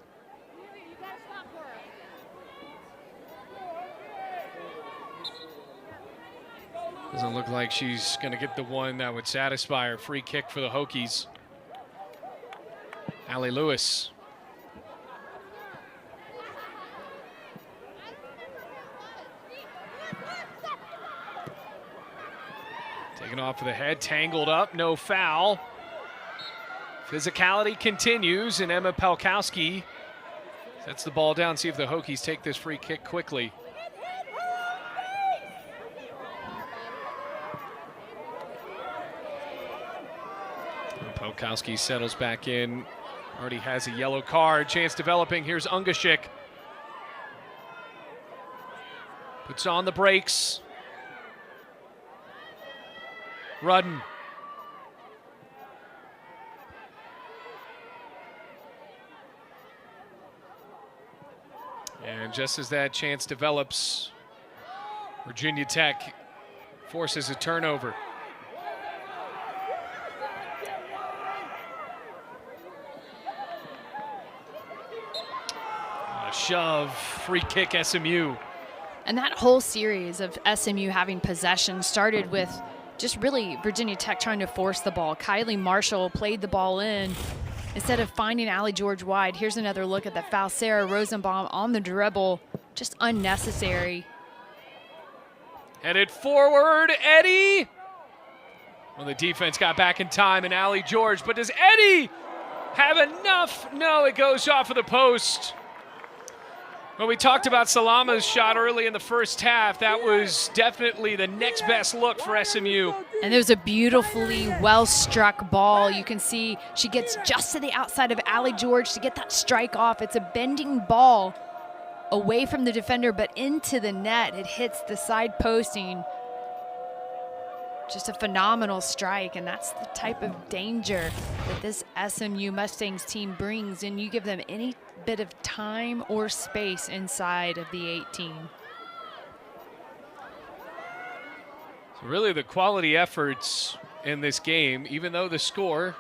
Doesn't look like she's going to get the one that would satisfy her. Free kick for the Hokies. Allie Lewis. Taken off of the head, tangled up, no foul. Physicality continues, and Emma Palkowski sets the ball down. See if the Hokies take this free kick quickly. Palkowski settles back in. Already has a yellow card. Chance developing. Here's Ungashik. Puts on the brakes. Rudden. And just as that chance develops, Virginia Tech forces a turnover. A shove, free kick SMU. And that whole series of SMU having possession started with just really Virginia Tech trying to force the ball. Kylie Marshall played the ball in. Instead of finding Allie George wide, here's another look at the foul. Sarah Rosenbaum on the dribble, just unnecessary. Headed forward, Eddie. Well, the defense got back in time, and Allie George, but does Eddie have enough? No, it goes off of the post. Well, we talked about Salama's shot early in the first half. That was definitely the next best look for SMU. And there was a beautifully well-struck ball. You can see she gets just to the outside of Allie George to get that strike off. It's a bending ball away from the defender, but into the net. It hits the side posting. Just a phenomenal strike, and that's the type of danger that this SMU Mustangs team brings, and you give them any bit of time or space inside of the 18. So really the quality efforts in this game, even though the score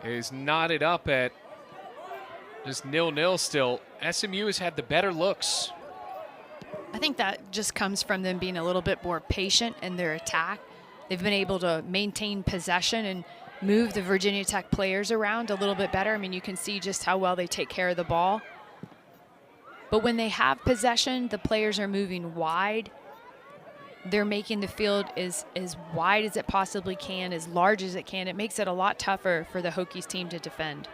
is knotted up at just 0-0 still, SMU has had the better looks. I think that just comes from them being a little bit more patient in their attack. They've been able to maintain possession and move the Virginia Tech players around a little bit better. I mean, you can see just how well they take care of the ball. But when they have possession, the players are moving wide. They're making the field as wide as it possibly can, as large as it can. It makes it a lot tougher for the Hokies team to defend.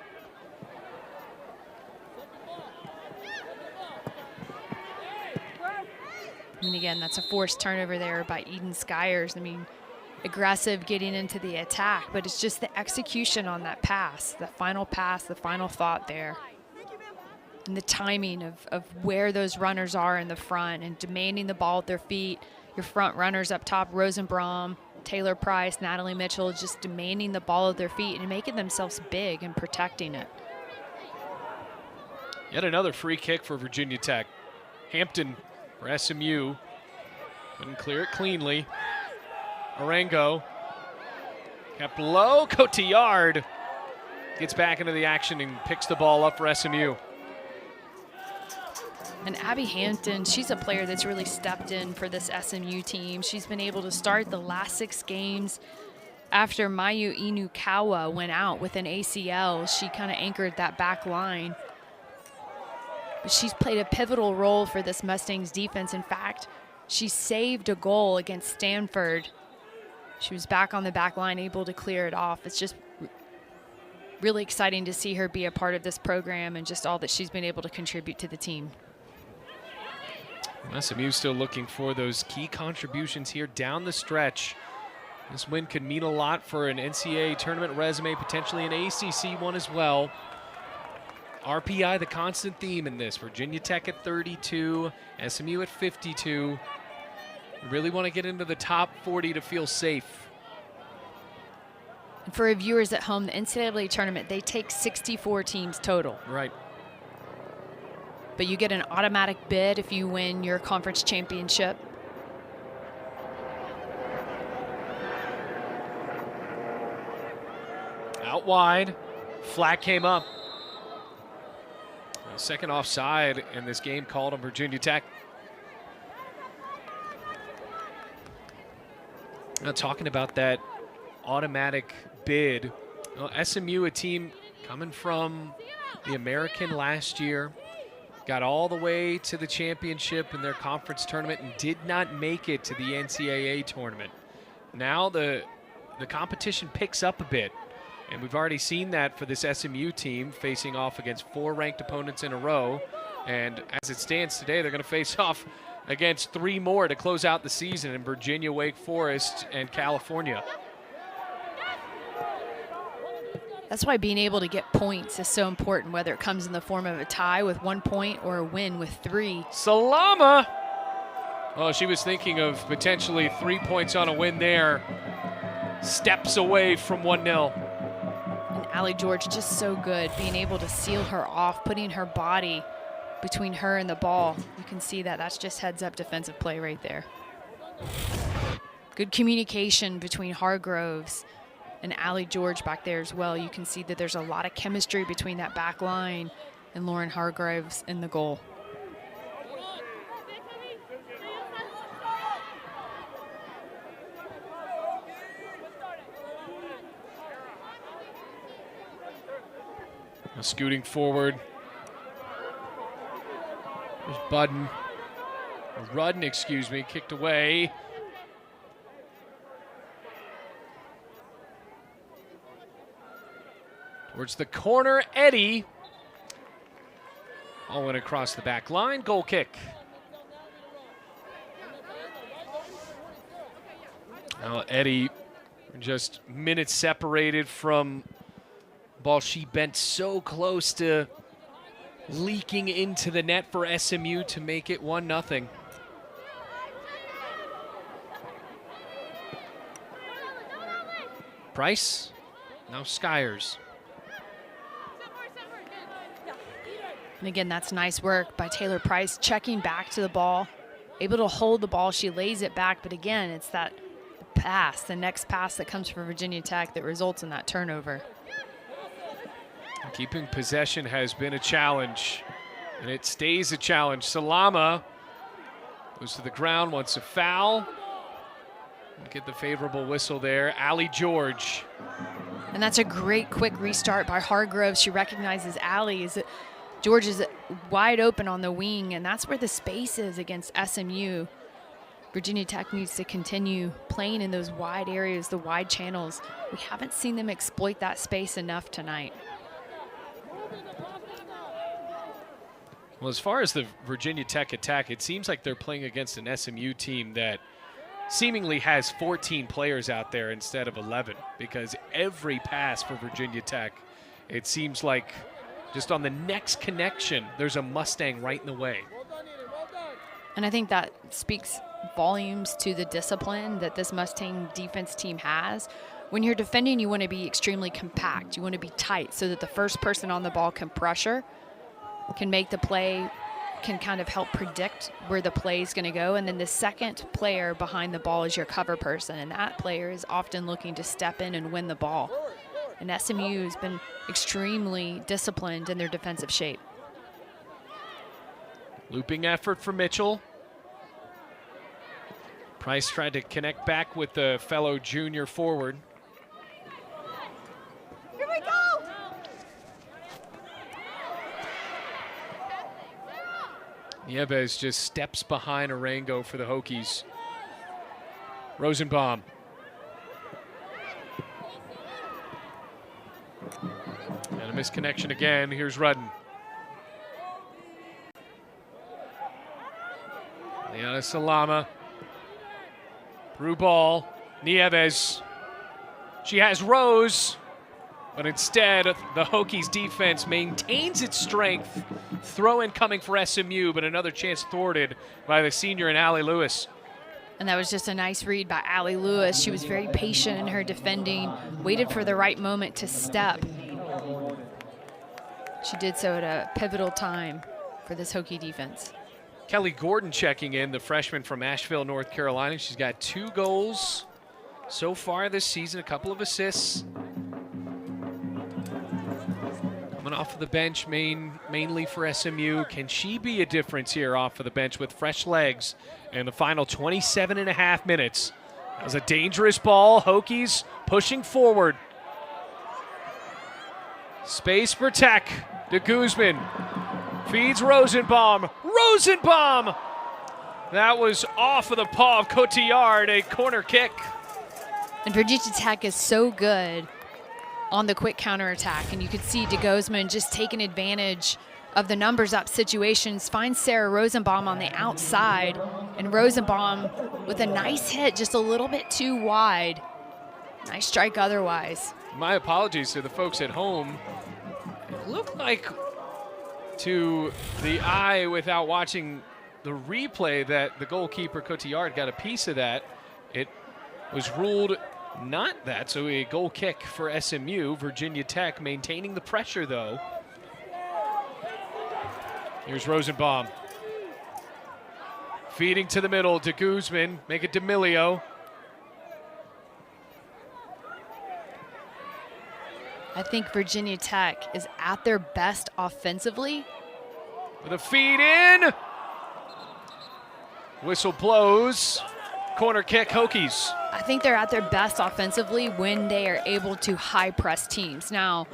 And again, that's a forced turnover there by Eden Skyers. I mean, aggressive getting into the attack, but it's just the execution on that pass, the final thought there. And the timing of where those runners are in the front and demanding the ball at their feet. Your front runners up top, Rosenbaum, Taylor Price, Natalie Mitchell, just demanding the ball at their feet and making themselves big and protecting it. Yet another free kick for Virginia Tech. Hampton for SMU. Couldn't clear it cleanly. Orengo kept low. Cotillard gets back into the action and picks the ball up for SMU. And Abby Hampton, she's a player that's really stepped in for this SMU team. She's been able to start the last 6 games after Mayu Inukawa went out with an ACL. She kind of anchored that back line. But she's played a pivotal role for this Mustangs defense. In fact, she saved a goal against Stanford. She was back on the back line, able to clear it off. It's just really exciting to see her be a part of this program and just all that she's been able to contribute to the team. SMU still looking for those key contributions here down the stretch. This win could mean a lot for an NCAA tournament resume, potentially an ACC one as well. RPI, the constant theme in this. Virginia Tech at 32, SMU at 52. We really want to get into the top 40 to feel safe. And for our viewers at home, the NCAA tournament, they take 64 teams total. Right. But you get an automatic bid if you win your conference championship. Out wide, flag came up. Second offside in this game called on Virginia Tech. Now talking about that automatic bid, well, SMU, a team coming from the American last year, got all the way to the championship in their conference tournament and did not make it to the NCAA tournament. Now the competition picks up a bit, and we've already seen that for this SMU team facing off against 4 ranked opponents in a row. And as it stands today, they're going to face off against 3 more to close out the season in Virginia, Wake Forest, and California. That's why being able to get points is so important, whether it comes in the form of a tie with 1 point or a win with 3. Salama! Oh, she was thinking of potentially 3 points on a win there. Steps away from 1-0. And Allie George just so good, being able to seal her off, putting her body between her and the ball. You can see that that's just heads up defensive play right there. Good communication between Hargroves and Allie George back there as well. You can see that there's a lot of chemistry between that back line and Lauren Hargroves in the goal. Now scooting forward. There's Rudden, excuse me, kicked away. Towards the corner, Eddie. All went across the back line, goal kick. Now Eddie just minutes separated from ball. She bent so close to leaking into the net for SMU to make it 1-0. Price, now Skyers. And again, that's nice work by Taylor Price, checking back to the ball, able to hold the ball. She lays it back, but again, it's that pass, the next pass that comes from Virginia Tech that results in that turnover. Keeping possession has been a challenge, and it stays a challenge. Salama goes to the ground, wants a foul. Get the favorable whistle there. Allie George. And that's a great quick restart by Hargrove. She recognizes Allie. George is wide open on the wing, and that's where the space is against SMU. Virginia Tech needs to continue playing in those wide areas, the wide channels. We haven't seen them exploit that space enough tonight. Well, as far as the Virginia Tech attack, it seems like they're playing against an SMU team that seemingly has 14 players out there instead of 11, because every pass for Virginia Tech, it seems like just on the next connection, there's a Mustang right in the way. And I think that speaks volumes to the discipline that this Mustang defense team has. When you're defending, you want to be extremely compact. You want to be tight so that the first person on the ball can pressure, can make the play can kind of help predict where the play is going to go. And then the second player behind the ball is your cover person, and that player is often looking to step in and win the ball. And SMU has been extremely disciplined in their defensive shape. Looping effort for Mitchell. Price tried to connect back with the fellow junior forward. Here we go! Nieves just steps behind Arango for the Hokies. Rosenbaum. And a misconnection again. Here's Rudden. Liana Salama. Through ball. Nieves. She has Rose. But instead, the Hokies defense maintains its strength. Throw-in coming for SMU, but another chance thwarted by the senior and Allie Lewis. And that was just a nice read by Allie Lewis. She was very patient in her defending, waited for the right moment to step. She did so at a pivotal time for this Hokie defense. Kelly Gordon checking in, the freshman from Asheville, North Carolina. She's got 2 goals so far this season, a couple of assists. Coming off of the bench mainly for SMU. Can she be a difference here off of the bench with fresh legs in the final 27.5 minutes? That was a dangerous ball. Hokies pushing forward. Space for Tech. De Guzman feeds Rosenbaum. Rosenbaum! That was off of the paw of Cotillard, a corner kick. And Virginia Tech is so good on the quick counterattack, and you could see De Guzman just taking advantage of the numbers up situations, finds Sarah Rosenbaum on the outside, and Rosenbaum with a nice hit, just a little bit too wide. Nice strike otherwise. My apologies to the folks at home. It looked like to the eye without watching the replay that the goalkeeper Cotillard got a piece of that. It was ruled not that, so a goal kick for SMU. Virginia Tech maintaining the pressure though. Here's Rosenbaum. Feeding to the middle, De Guzman, make it D'Amelio. I think Virginia Tech is at their best offensively. With a feed in. Whistle blows. Corner kick, Hokies. I think they're at their best offensively when they are able to high press teams. Now,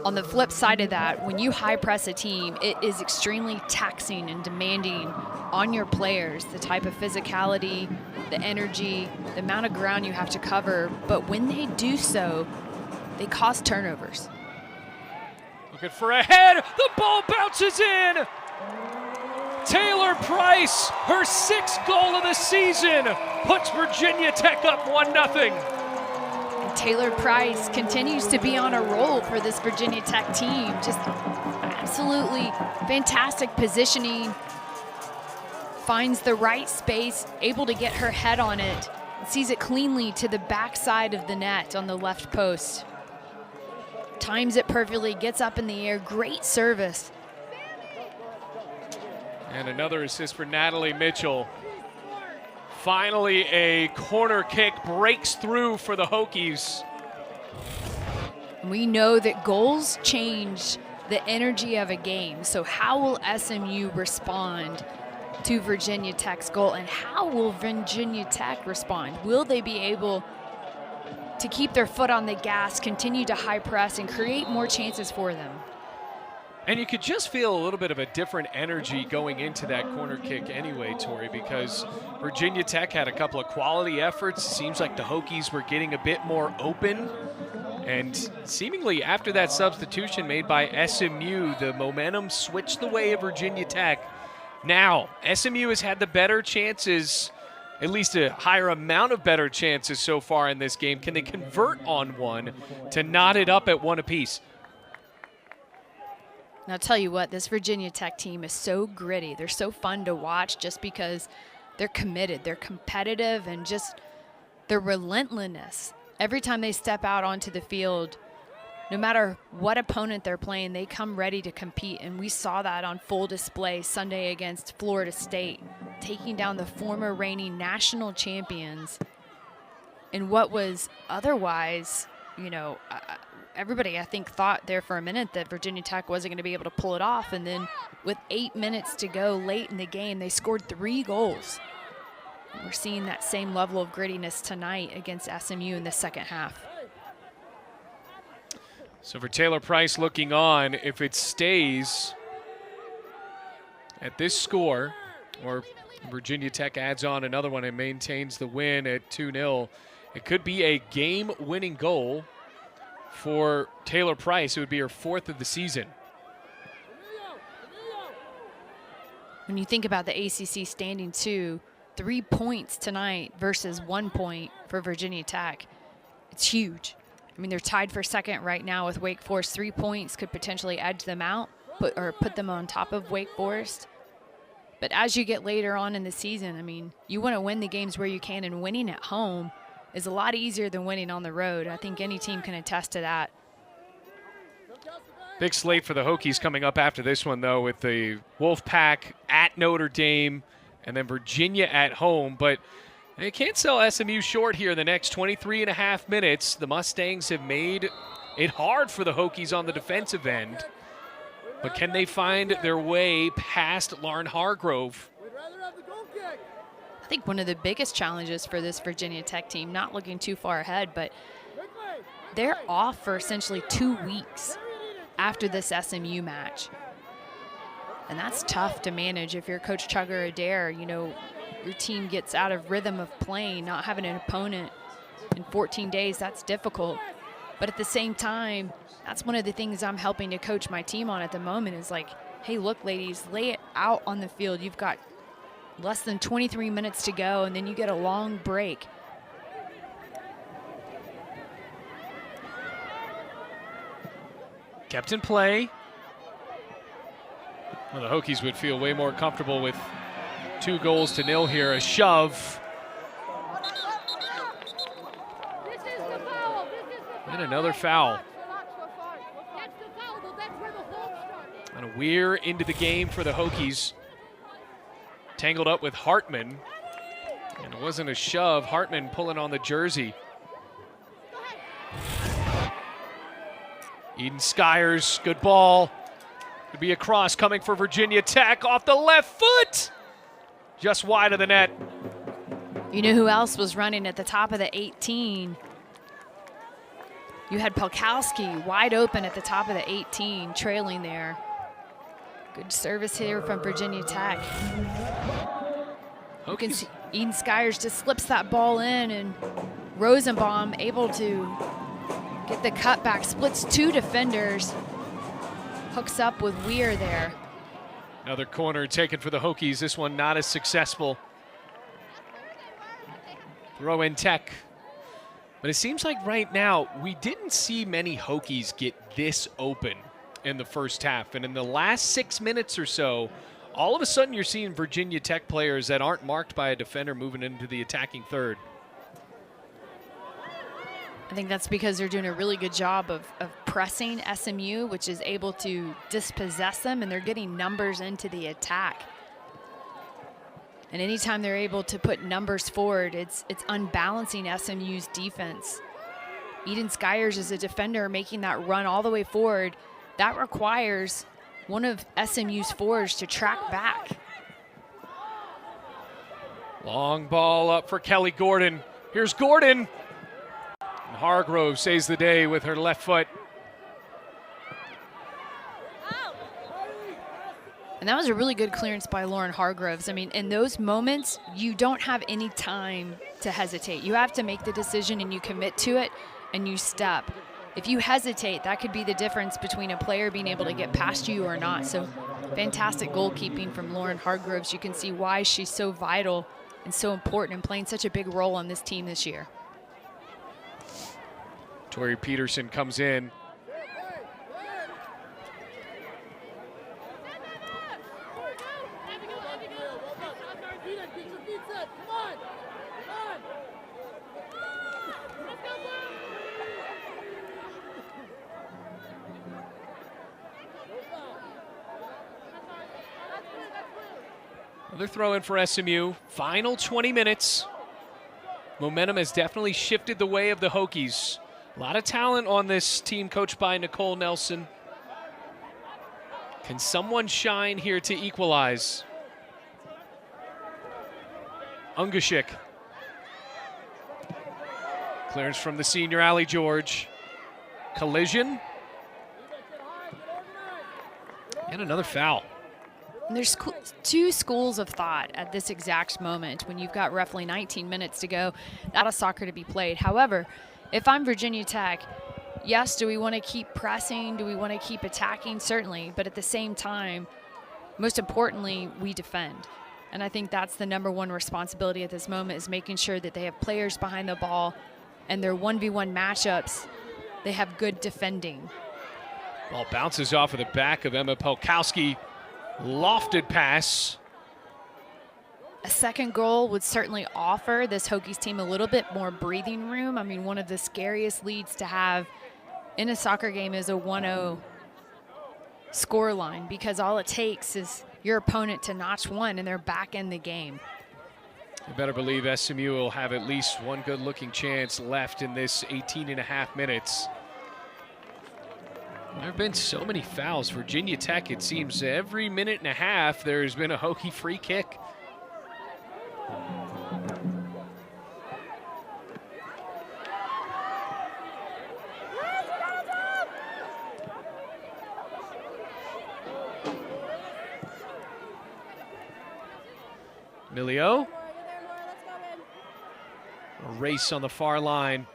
on the flip side of that, when you high press a team, it is extremely taxing and demanding on your players, the type of physicality, the energy, the amount of ground you have to cover. But when they do so, they cause turnovers. Looking for a head. The ball bounces in. Taylor Price, her 6th goal of the season, puts Virginia Tech up 1-0. Taylor Price continues to be on a roll for this Virginia Tech team. Just absolutely fantastic positioning. Finds the right space, able to get her head on it. Sees it cleanly to the backside of the net on the left post. Times it perfectly, gets up in the air, great service. And another assist for Natalie Mitchell. Finally, a corner kick breaks through for the Hokies. We know that goals change the energy of a game. So how will SMU respond to Virginia Tech's goal, and how will Virginia Tech respond? Will they be able to keep their foot on the gas, continue to high press, and create more chances for them? And you could just feel a little bit of a different energy going into that corner kick anyway, Tori, because Virginia Tech had a couple of quality efforts. Seems like the Hokies were getting a bit more open. And seemingly after that substitution made by SMU, the momentum switched the way of Virginia Tech. Now, SMU has had the better chances, at least a higher amount of better chances so far in this game. Can they convert on one to knot it up at 1 apiece? And I'll tell you what, this Virginia Tech team is so gritty. They're so fun to watch just because they're committed, they're competitive, and just their relentlessness. Every time they step out onto the field, no matter what opponent they're playing, they come ready to compete. And we saw that on full display Sunday against Florida State, taking down the former reigning national champions in what was otherwise, you know, everybody, I think, thought there for a minute that Virginia Tech wasn't going to be able to pull it off. And then with 8 minutes to go late in the game, they scored 3 goals. And we're seeing that same level of grittiness tonight against SMU in the second half. So for Taylor Price looking on, if it stays at this score, or Virginia Tech adds on another one and maintains the win at 2-0, it could be a game-winning goal for Taylor Price. It would be her 4th of the season. When you think about the ACC standing too, 3 points tonight versus 1 point for Virginia Tech, it's huge. I mean, they're tied for second right now with Wake Forest. 3 points could potentially edge them out, put them on top of Wake Forest. But as you get later on in the season, I mean, you want to win the games where you can, and winning at home is a lot easier than winning on the road. I think any team can attest to that. Big slate for the Hokies coming up after this one, though, with the Wolfpack at Notre Dame and then Virginia at home. But they can't sell SMU short here in the next 23 and a half minutes. The Mustangs have made it hard for the Hokies on the defensive end. But can they find their way past Lauren Hargrove? I think one of the biggest challenges for this Virginia Tech team, not looking too far ahead, but they're off for essentially 2 weeks after this SMU match. And that's tough to manage if you're Coach Chugger Adair. You know, your team gets out of rhythm of playing, not having an opponent in 14 days, that's difficult. But at the same time, that's one of the things I'm helping to coach my team on at the moment is like, hey, look, ladies, lay it out on the field. You've got less than 23 minutes to go, and then you get a long break. Kept in play. Well, the Hokies would feel way more comfortable with 2-0 here. A shove. And another foul. And a Weir into the game for the Hokies. Tangled up with Hartman. And it wasn't a shove. Hartman pulling on the jersey. Eden Skyers, good ball. Could be a cross coming for Virginia Tech off the left foot. Just wide of the net. You know who else was running at the top of the 18? You had Polkowski wide open at the top of the 18, trailing there. Good service here from Virginia Tech. You can see Eden Skyers just slips that ball in, and Rosenbaum able to get the cutback, splits 2 defenders, hooks up with Weir there. Another corner taken for the Hokies. This one not as successful. Throw in Tech. But it seems like right now we didn't see many Hokies get this open in the first half. And in the last 6 minutes or so, all of a sudden you're seeing Virginia Tech players that aren't marked by a defender moving into the attacking third. I think that's because they're doing a really good job of pressing SMU, which is able to dispossess them, and they're getting numbers into the attack. And anytime they're able to put numbers forward, it's unbalancing SMU's defense. Eden Skyers is a defender making that run all the way forward. That requires one of SMU's forwards to track back. Long ball up for Kelly Gordon. Here's Gordon. And Hargrove saves the day with her left foot. And that was a really good clearance by Lauren Hargroves. I mean, in those moments, you don't have any time to hesitate. You have to make the decision and you commit to it and you step. If you hesitate, that could be the difference between a player being able to get past you or not. So fantastic goalkeeping from Lauren Hargroves. You can see why she's so vital and so important and playing such a big role on this team this year. Tori Peterson comes in. Another throw in for SMU. Final 20 minutes. Momentum has definitely shifted the way of the Hokies. A lot of talent on this team coached by Nicole Nelson. Can someone shine here to equalize? Ungashik. Clearance from the senior Allie George. Collision. And another foul. And there's two schools of thought at this exact moment when you've got roughly 19 minutes to go, not a soccer to be played. However, if I'm Virginia Tech, yes, do we want to keep pressing? Do we want to keep attacking? Certainly. But at the same time, most importantly, we defend. And I think that's the number one responsibility at this moment, is making sure that they have players behind the ball and their 1v1 matchups, they have good defending. Ball bounces off of the back of Emma Polkowski. Lofted pass. A second goal would certainly offer this Hokies team a little bit more breathing room. I mean, one of the scariest leads to have in a soccer game is a 1-0 score line, because all it takes is your opponent to notch one and they're back in the game. You better believe SMU will have at least one good-looking chance left in this 18.5 minutes. There have been so many fouls. Virginia Tech, it seems every minute and a half there's been a Hokie free kick. Milio. A race on the far line.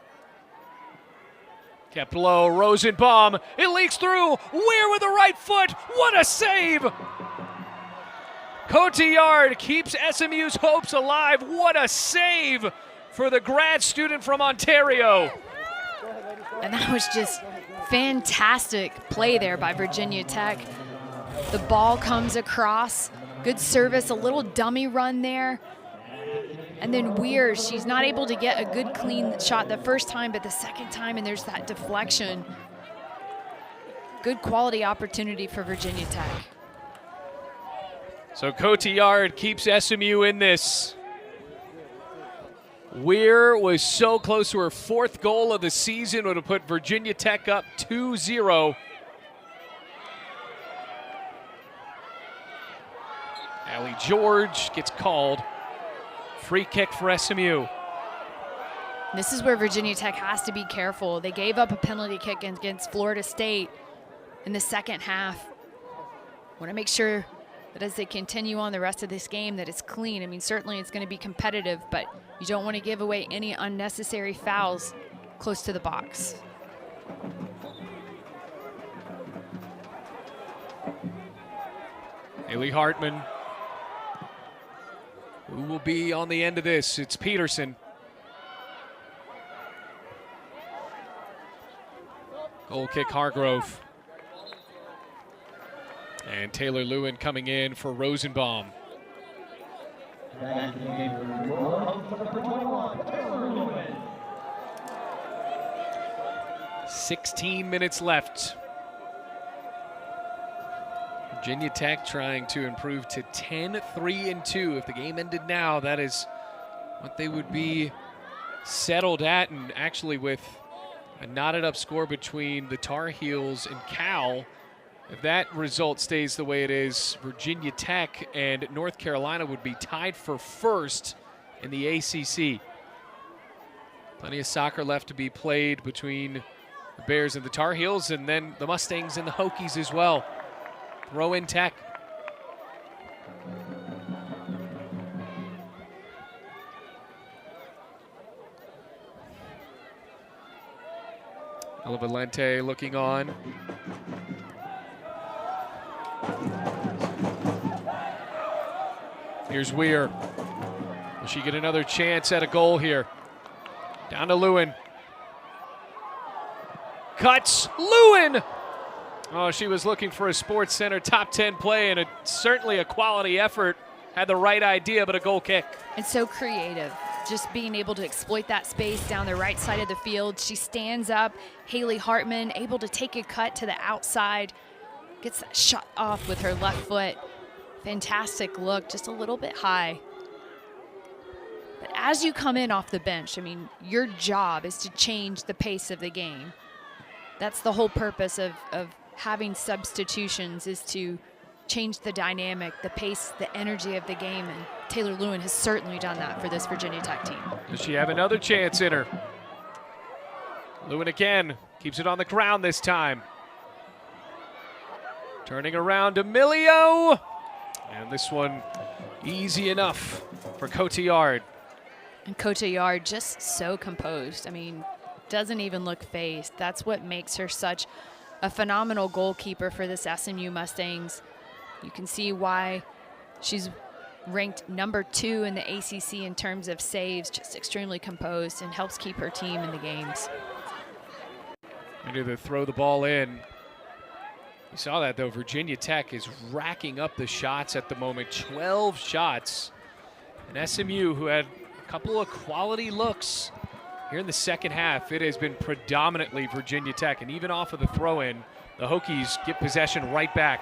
Kept low, Rosenbaum. It leaks through. Weir with the right foot. What a save! Cotillard keeps SMU's hopes alive. What a save for the grad student from Ontario. And that was just fantastic play there by Virginia Tech. The ball comes across. Good service, a little dummy run there. And then Weir, she's not able to get a good clean shot the first time, but the second time, and there's that deflection. Good quality opportunity for Virginia Tech. So Cotillard keeps SMU in this. Weir was so close to her fourth goal of the season, would have put Virginia Tech up 2-0. Allie George gets called. Free kick for SMU. This is where Virginia Tech has to be careful. They gave up a penalty kick against Florida State in the second half. Want to make sure that as they continue on the rest of this game that it's clean. I mean, certainly it's going to be competitive, but you don't want to give away any unnecessary fouls close to the box. Haley Hartman. Who will be on the end of this? It's Peterson. Goal kick Hargrove. And Taylor Lewin coming in for Rosenbaum. 16 minutes left. Virginia Tech trying to improve to 10-3-2. If the game ended now, that is what they would be settled at. And actually with a knotted up score between the Tar Heels and Cal, if that result stays the way it is, Virginia Tech and North Carolina would be tied for first in the ACC. Plenty of soccer left to be played between the Bears and the Tar Heels, and then the Mustangs and the Hokies as well. Throw in Tech. Ella Valente looking on. Here's Weir. Will she get another chance at a goal here? Down to Lewin. Cuts. Lewin! Oh, she was looking for a Sports Center top 10 play, and certainly a quality effort. Had the right idea, but a goal kick. It's so creative, just being able to exploit that space down the right side of the field. She stands up. Haley Hartman able to take a cut to the outside. Gets that shot off with her left foot. Fantastic look, just a little bit high. But as you come in off the bench, I mean, your job is to change the pace of the game. That's the whole purpose of having substitutions, is to change the dynamic, the pace, the energy of the game. And Taylor Lewin has certainly done that for this Virginia Tech team. Does she have another chance in her? Lewin again, keeps it on the ground this time. Turning around to Milio. And this one easy enough for Cotillard. And Cotillard just so composed. I mean, doesn't even look phased. That's what makes her such a phenomenal goalkeeper for this SMU Mustangs. You can see why she's ranked number 2 in the ACC in terms of saves, just extremely composed and helps keep her team in the games. Ready to throw the ball in. You saw that though, Virginia Tech is racking up the shots at the moment, 12 shots. And SMU, who had a couple of quality looks here in the second half, it has been predominantly Virginia Tech. And even off of the throw-in, the Hokies get possession right back.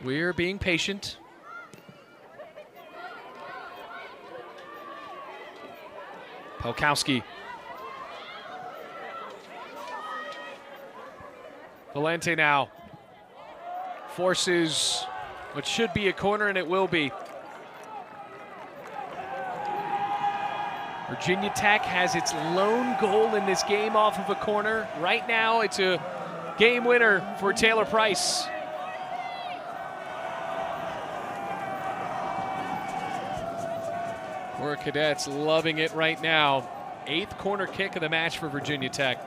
We're being patient. Pelkowski. Valente now forces what should be a corner, and it will be. Virginia Tech has its lone goal in this game off of a corner. Right now, it's a game winner for Taylor Price. Our Cadets loving it right now. 8th corner kick of the match for Virginia Tech.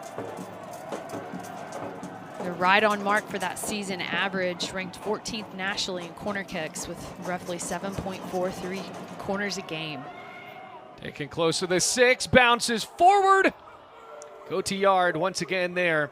They're right on mark for that season average, ranked 14th nationally in corner kicks with roughly 7.43 corners a game. Taking close to the 6, bounces forward. Cotillard once again there.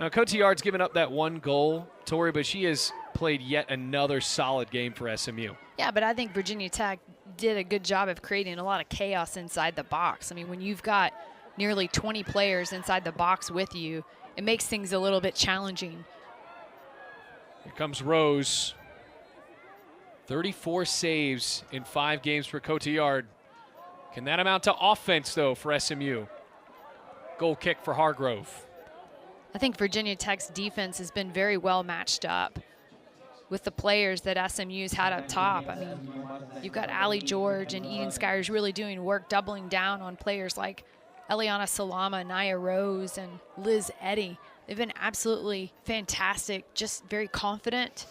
Now Cotillard's given up that 1 goal, Tori, but she has played yet another solid game for SMU. Yeah, but I think Virginia Tech did a good job of creating a lot of chaos inside the box. I mean, when you've got nearly 20 players inside the box with you, it makes things a little bit challenging. Here comes Rose. 34 saves in 5 games for Cotillard. Can that amount to offense, though, for SMU? Goal kick for Hargrove. I think Virginia Tech's defense has been very well matched up with the players that SMU's had up top. I mean, you've got Allie George and Eden Skyers really doing work, doubling down on players like Eliana Salama, Naya Rose, and Liz Eddy. They've been absolutely fantastic, just very confident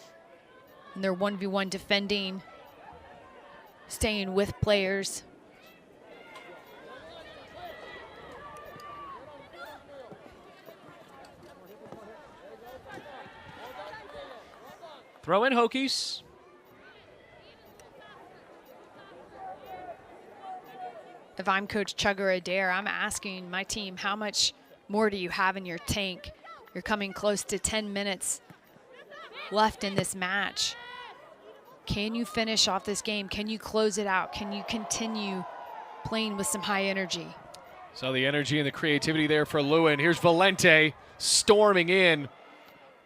in their 1v1 defending, staying with players. Throw in Hokies. If I'm Coach Chugger Adair, I'm asking my team, how much more do you have in your tank? You're coming close to 10 minutes left in this match. Can you finish off this game? Can you close it out? Can you continue playing with some high energy? So the energy and the creativity there for Lewin. Here's Valente storming in.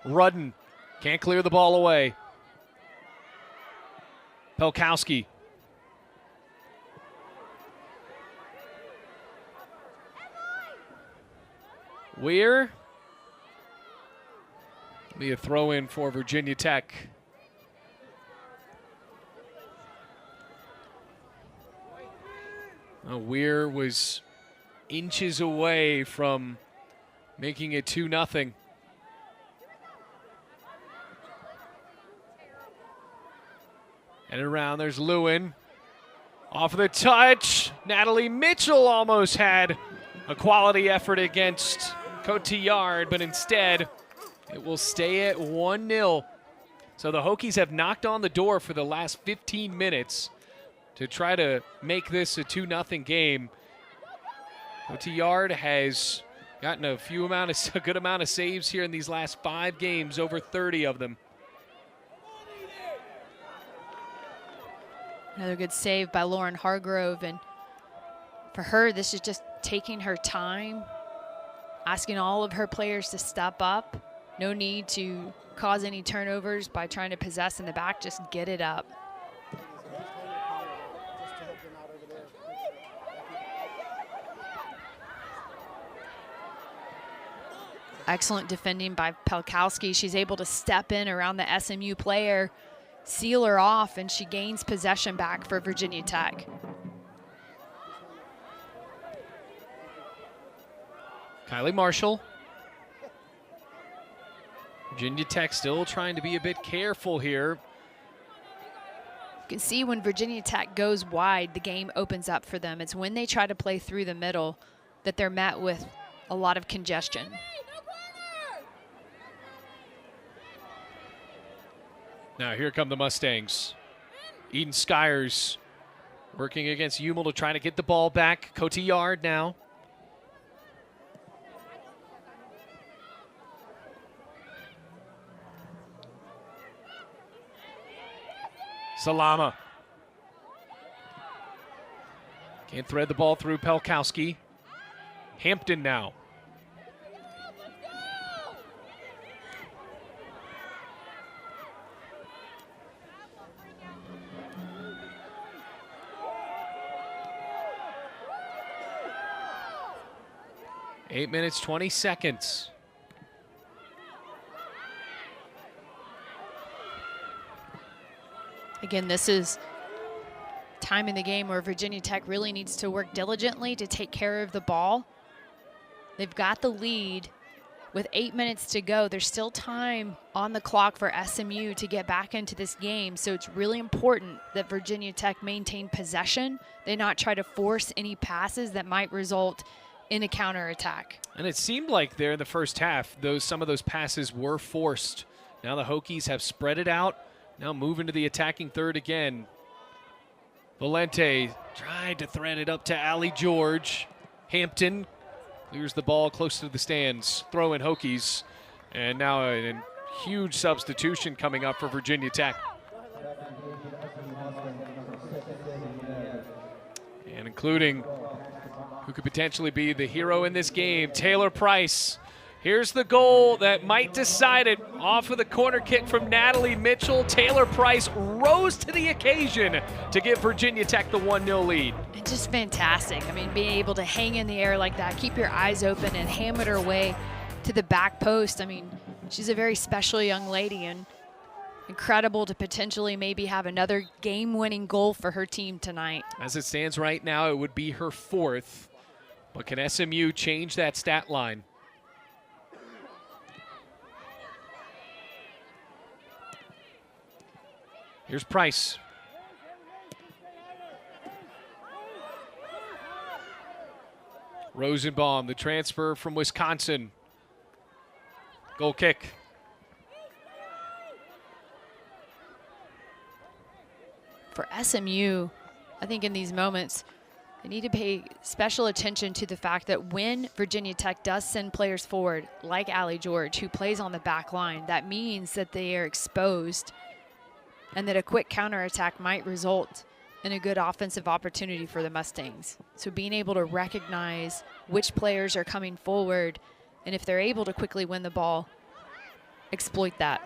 Rudden can't clear the ball away. Pelkowski. Weir. Be a throw in for Virginia Tech. Weir was inches away from making it 2-0. And around, there's Lewin. Off of the touch. Natalie Mitchell almost had a quality effort against Cotillard, but instead it will stay at 1-0. So the Hokies have knocked on the door for the last 15 minutes to try to make this a 2-0 game. Cotillard has gotten a good amount of saves here in these last 5 games, over 30 of them. Another good save by Lauren Hargrove, and For her, this is just taking her time, asking all of her players to step up. No need to cause any turnovers by trying to possess in the back. Just get it up. Excellent defending by Pelkowski. She's able to step in around the SMU player, seal her off, and she gains possession back for Virginia Tech. Kylie Marshall. Virginia Tech still trying to be a bit careful here. You can see when Virginia Tech goes wide, the game opens up for them. It's when they try to play through the middle that they're met with a lot of congestion. Now here come the Mustangs. Eden Skyers working against Hummel to try to get the ball back. Cotillard now. Salama. Can't thread the ball through Pelkowski. Hampton now. Eight minutes, 20 seconds. Again, this is time in the game where Virginia Tech really needs to work diligently to take care of the ball. They've got the lead with 8 minutes to go. There's still time on the clock for SMU to get back into this game, so it's really important that Virginia Tech maintain possession. They not try to force any passes that might result in a counterattack. And it seemed like there in the first half, some of those passes were forced. Now the Hokies have spread it out. Now move into the attacking third again. Valente tried to thread it up to Allie George. Hampton clears the ball close to the stands. Throw in Hokies. And now a huge substitution coming up for Virginia Tech. And including who could potentially be the hero in this game, Taylor Price. Here's the goal that might decide it. Off of the corner kick from Natalie Mitchell, Taylor Price rose to the occasion to give Virginia Tech the 1-0 lead. And just fantastic. I mean, being able to hang in the air like that, keep your eyes open and hammer her way to the back post. I mean, she's a very special young lady and incredible to potentially maybe have another game-winning goal for her team tonight. As it stands right now, it would be her fourth. But can SMU change that stat line? Here's Price. Rosenbaum, the transfer from Wisconsin. Goal kick. For SMU, I think in these moments, they need to pay special attention to the fact that when Virginia Tech does send players forward, like Allie George, who plays on the back line, that means that they are exposed and that a quick counterattack might result in a good offensive opportunity for the Mustangs. So being able to recognize which players are coming forward, and if they're able to quickly win the ball, exploit that.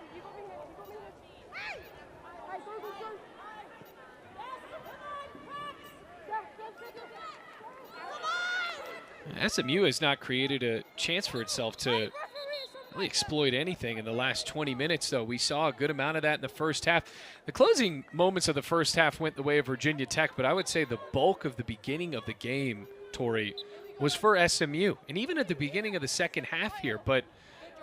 SMU has not created a chance for itself to really exploit anything in the last 20 minutes, though. We saw a good amount of that in the first half. The closing moments of the first half went the way of Virginia Tech, but I would say the bulk of the beginning of the game, Tori, was for SMU, and even at the beginning of the second half here. But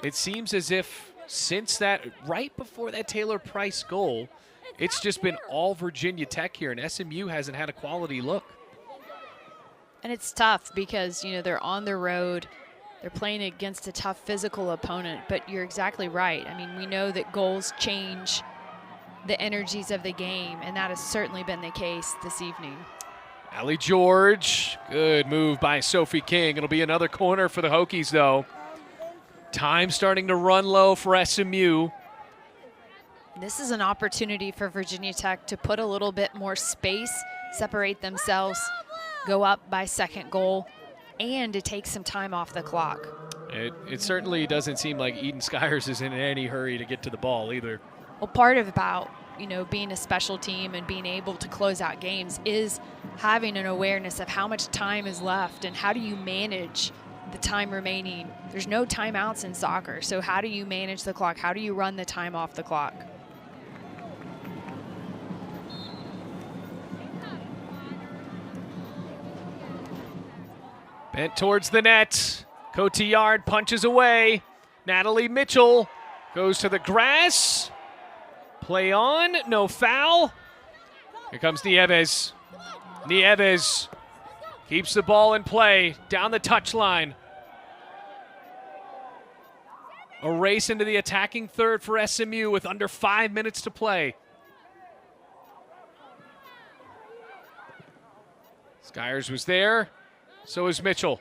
it seems as if since that, right before that Taylor Price goal, it's just been all Virginia Tech here, and SMU hasn't had a quality look. And it's tough because, you know, they're on the road. They're playing against a tough physical opponent, but you're exactly right. I mean, we know that goals change the energies of the game, and that has certainly been the case this evening. Allie George, good move by Sophie King. It'll be another corner for the Hokies, though. Time starting to run low for SMU. This is an opportunity for Virginia Tech to put a little bit more space, separate themselves go up by second goal and to take some time off the clock. It certainly doesn't seem like Eden Skyers is in any hurry to get to the ball either. Well, part of about, being a special team and being able to close out games is having an awareness of how much time is left and how do you manage the time remaining. There's no timeouts in soccer, so how do you manage the clock? How do you run the time off the clock? Bent towards the net. Cotillard punches away. Natalie Mitchell goes to the grass. Play on, no foul. Here comes Nieves. Nieves keeps the ball in play down the touchline. A race into the attacking third for SMU with under 5 minutes to play. Skyers was there, so is Mitchell.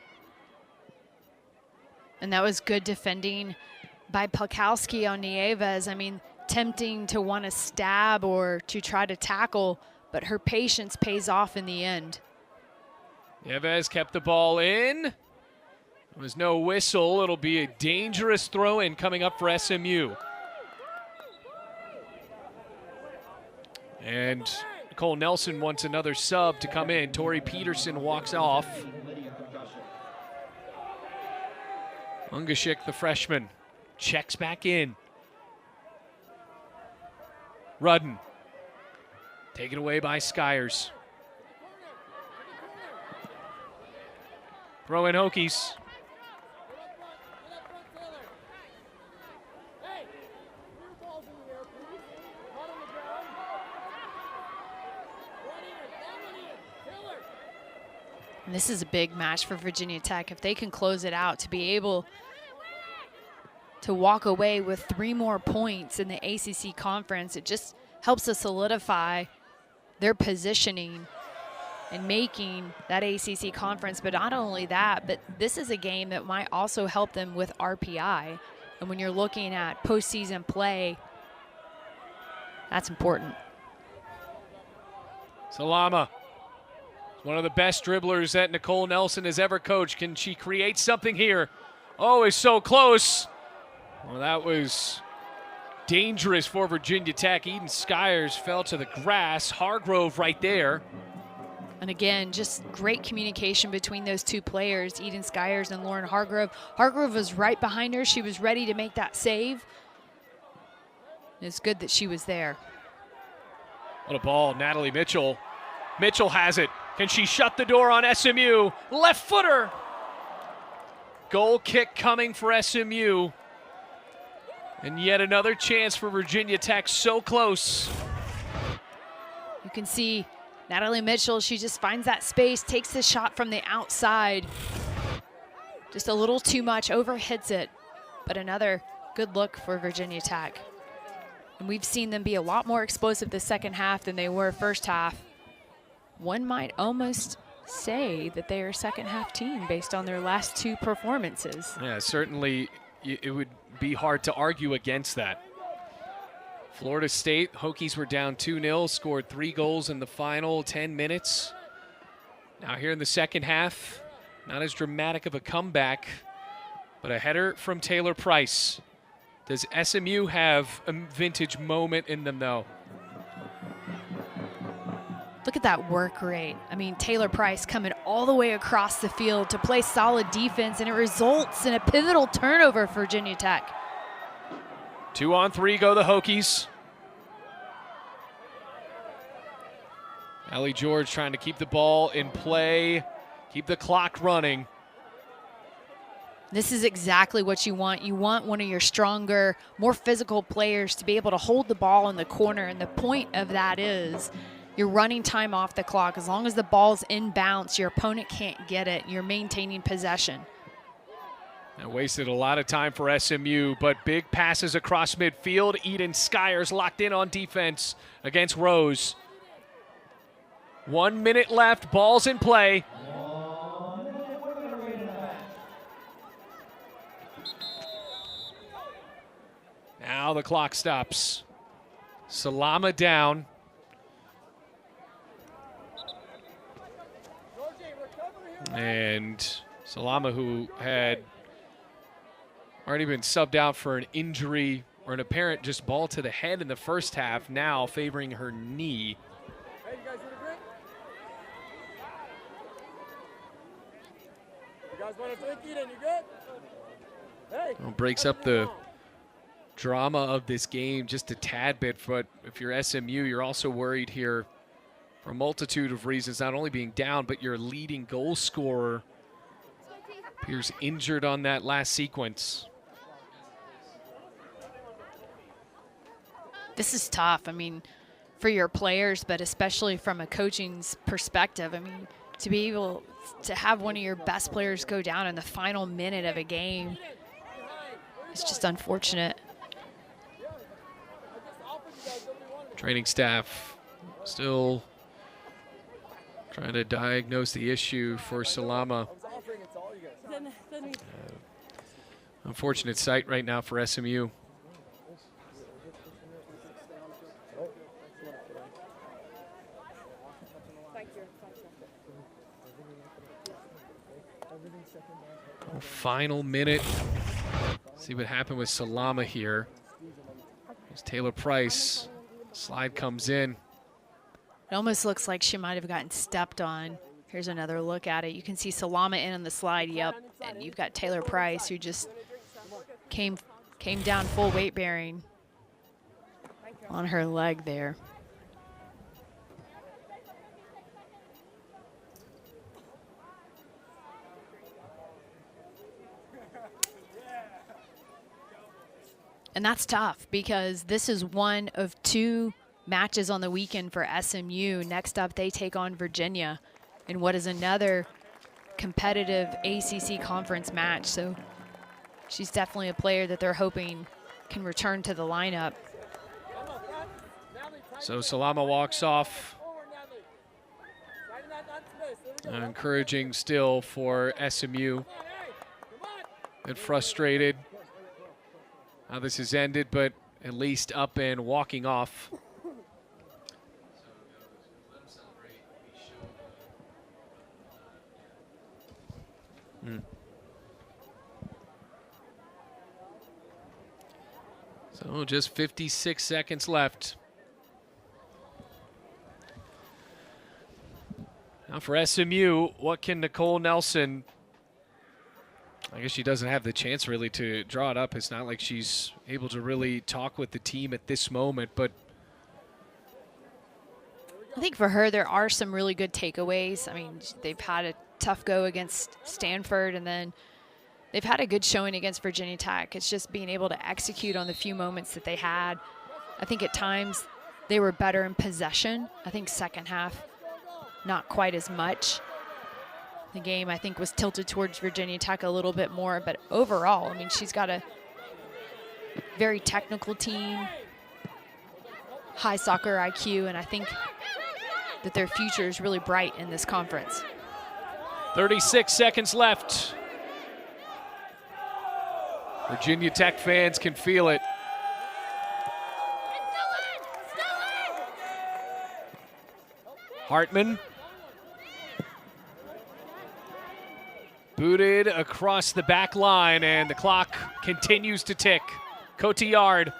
And that was good defending by Pulkowski on Nieves. I mean, tempting to want to stab or to try to tackle, but her patience pays off in the end. Nieves kept the ball in. There was no whistle. It'll be a dangerous throw-in coming up for SMU. And Nicole Nelson wants another sub to come in. Tori Peterson walks off. Ungashik, the freshman, checks back in. Rudden, taken away by Skyers. Throw in Hokies. And this is a big match for Virginia Tech. If they can close it out, to be able to walk away with 3 more points in the ACC conference, it just helps to solidify their positioning and making that ACC conference. But not only that, but this is a game that might also help them with RPI. And when you're looking at postseason play, that's important. Salama, one of the best dribblers that Nicole Nelson has ever coached. Can she create something here? Oh, it's so close. Well, that was dangerous for Virginia Tech. Eden Skyers fell to the grass. Hargrove right there. And again, just great communication between those two players, Eden Skyers and Lauren Hargrove. Hargrove was right behind her. She was ready to make that save. It's good that she was there. What a ball, Natalie Mitchell. Mitchell has it. Can she shut the door on SMU? Left footer. Goal kick coming for SMU. And yet another chance for Virginia Tech, so close. You can see Natalie Mitchell, she just finds that space, takes the shot from the outside. Just a little too much, overhits it. But another good look for Virginia Tech. And we've seen them be a lot more explosive the second half than they were first half. One might almost say that they are a second half team based on their last 2 performances. Yeah, certainly it would be hard to argue against that. Florida State, Hokies were down 2-0, scored 3 goals in the final 10 minutes. Now here in the second half, not as dramatic of a comeback, but a header from Taylor Price. Does SMU have a vintage moment in them, though? Look at that work rate. I mean, Taylor Price coming all the way across the field to play solid defense, and it results in a pivotal turnover for Virginia Tech. 2-on-3 go the Hokies. Allie George trying to keep the ball in play, keep the clock running. This is exactly what you want. You want one of your stronger, more physical players to be able to hold the ball in the corner, and the point of that is you're running time off the clock. As long as the ball's in bounce, your opponent can't get it. You're maintaining possession. And wasted a lot of time for SMU, but big passes across midfield. Eden Skyers locked in on defense against Rose. 1 minute left, ball's in play. Now the clock stops. Salama down. And Salama, who had already been subbed out for an injury or an apparent just ball to the head in the first half, now favoring her knee. Hey, you guys want a drink? You guys want a drink? Then you good? Hey. Well, breaks up the drama of this game just a tad bit, but if you're SMU, you're also worried here for a multitude of reasons, not only being down, but your leading goal scorer appears injured on that last sequence. This is tough, I mean, for your players, but especially from a coaching's perspective. I mean, to be able to have one of your best players go down in the final minute of a game, it's just unfortunate. Training staff still trying to diagnose the issue for Salama. Unfortunate sight right now for SMU. Final minute. See what happened with Salama here. There's Taylor Price. Slide comes in. It almost looks like she might have gotten stepped on. Here's another look at it. You can see Salama in on the slide, yep. And you've got Taylor Price, who just came down full weight bearing on her leg there. And that's tough because this is one of 2 matches on the weekend for SMU. Next up, they take on Virginia in what is another competitive ACC conference match. So she's definitely a player that they're hoping can return to the lineup. So Salama walks off. Encouraging still for SMU. Bit frustrated how this has ended, but at least up and walking off. So just 56 seconds left. Now for SMU, what can Nicole Nelson, I guess she doesn't have the chance really to draw it up. It's not like she's able to really talk with the team at this moment, but I think for her, there are some really good takeaways. I mean, they've had a tough go against Stanford, and then they've had a good showing against Virginia Tech. It's just being able to execute on the few moments that they had. I think at times they were better in possession. I think second half, not quite as much. The game, I think, was tilted towards Virginia Tech a little bit more, but overall, I mean, she's got a very technical team, high soccer IQ, and I think that their future is really bright in this conference. 36 seconds left. Virginia Tech fans can feel it. Hartman. Booted across the back line, and the clock continues to tick. Cotillard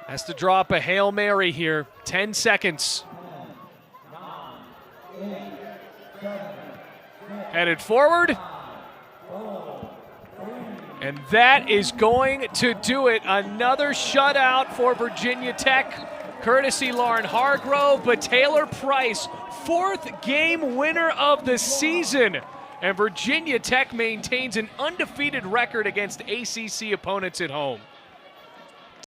has to draw up a Hail Mary here. 10 seconds. Headed forward. And that is going to do it. Another shutout for Virginia Tech, courtesy Lauren Hargrove, but Taylor Price, 4th game winner of the season. And Virginia Tech maintains an undefeated record against ACC opponents at home.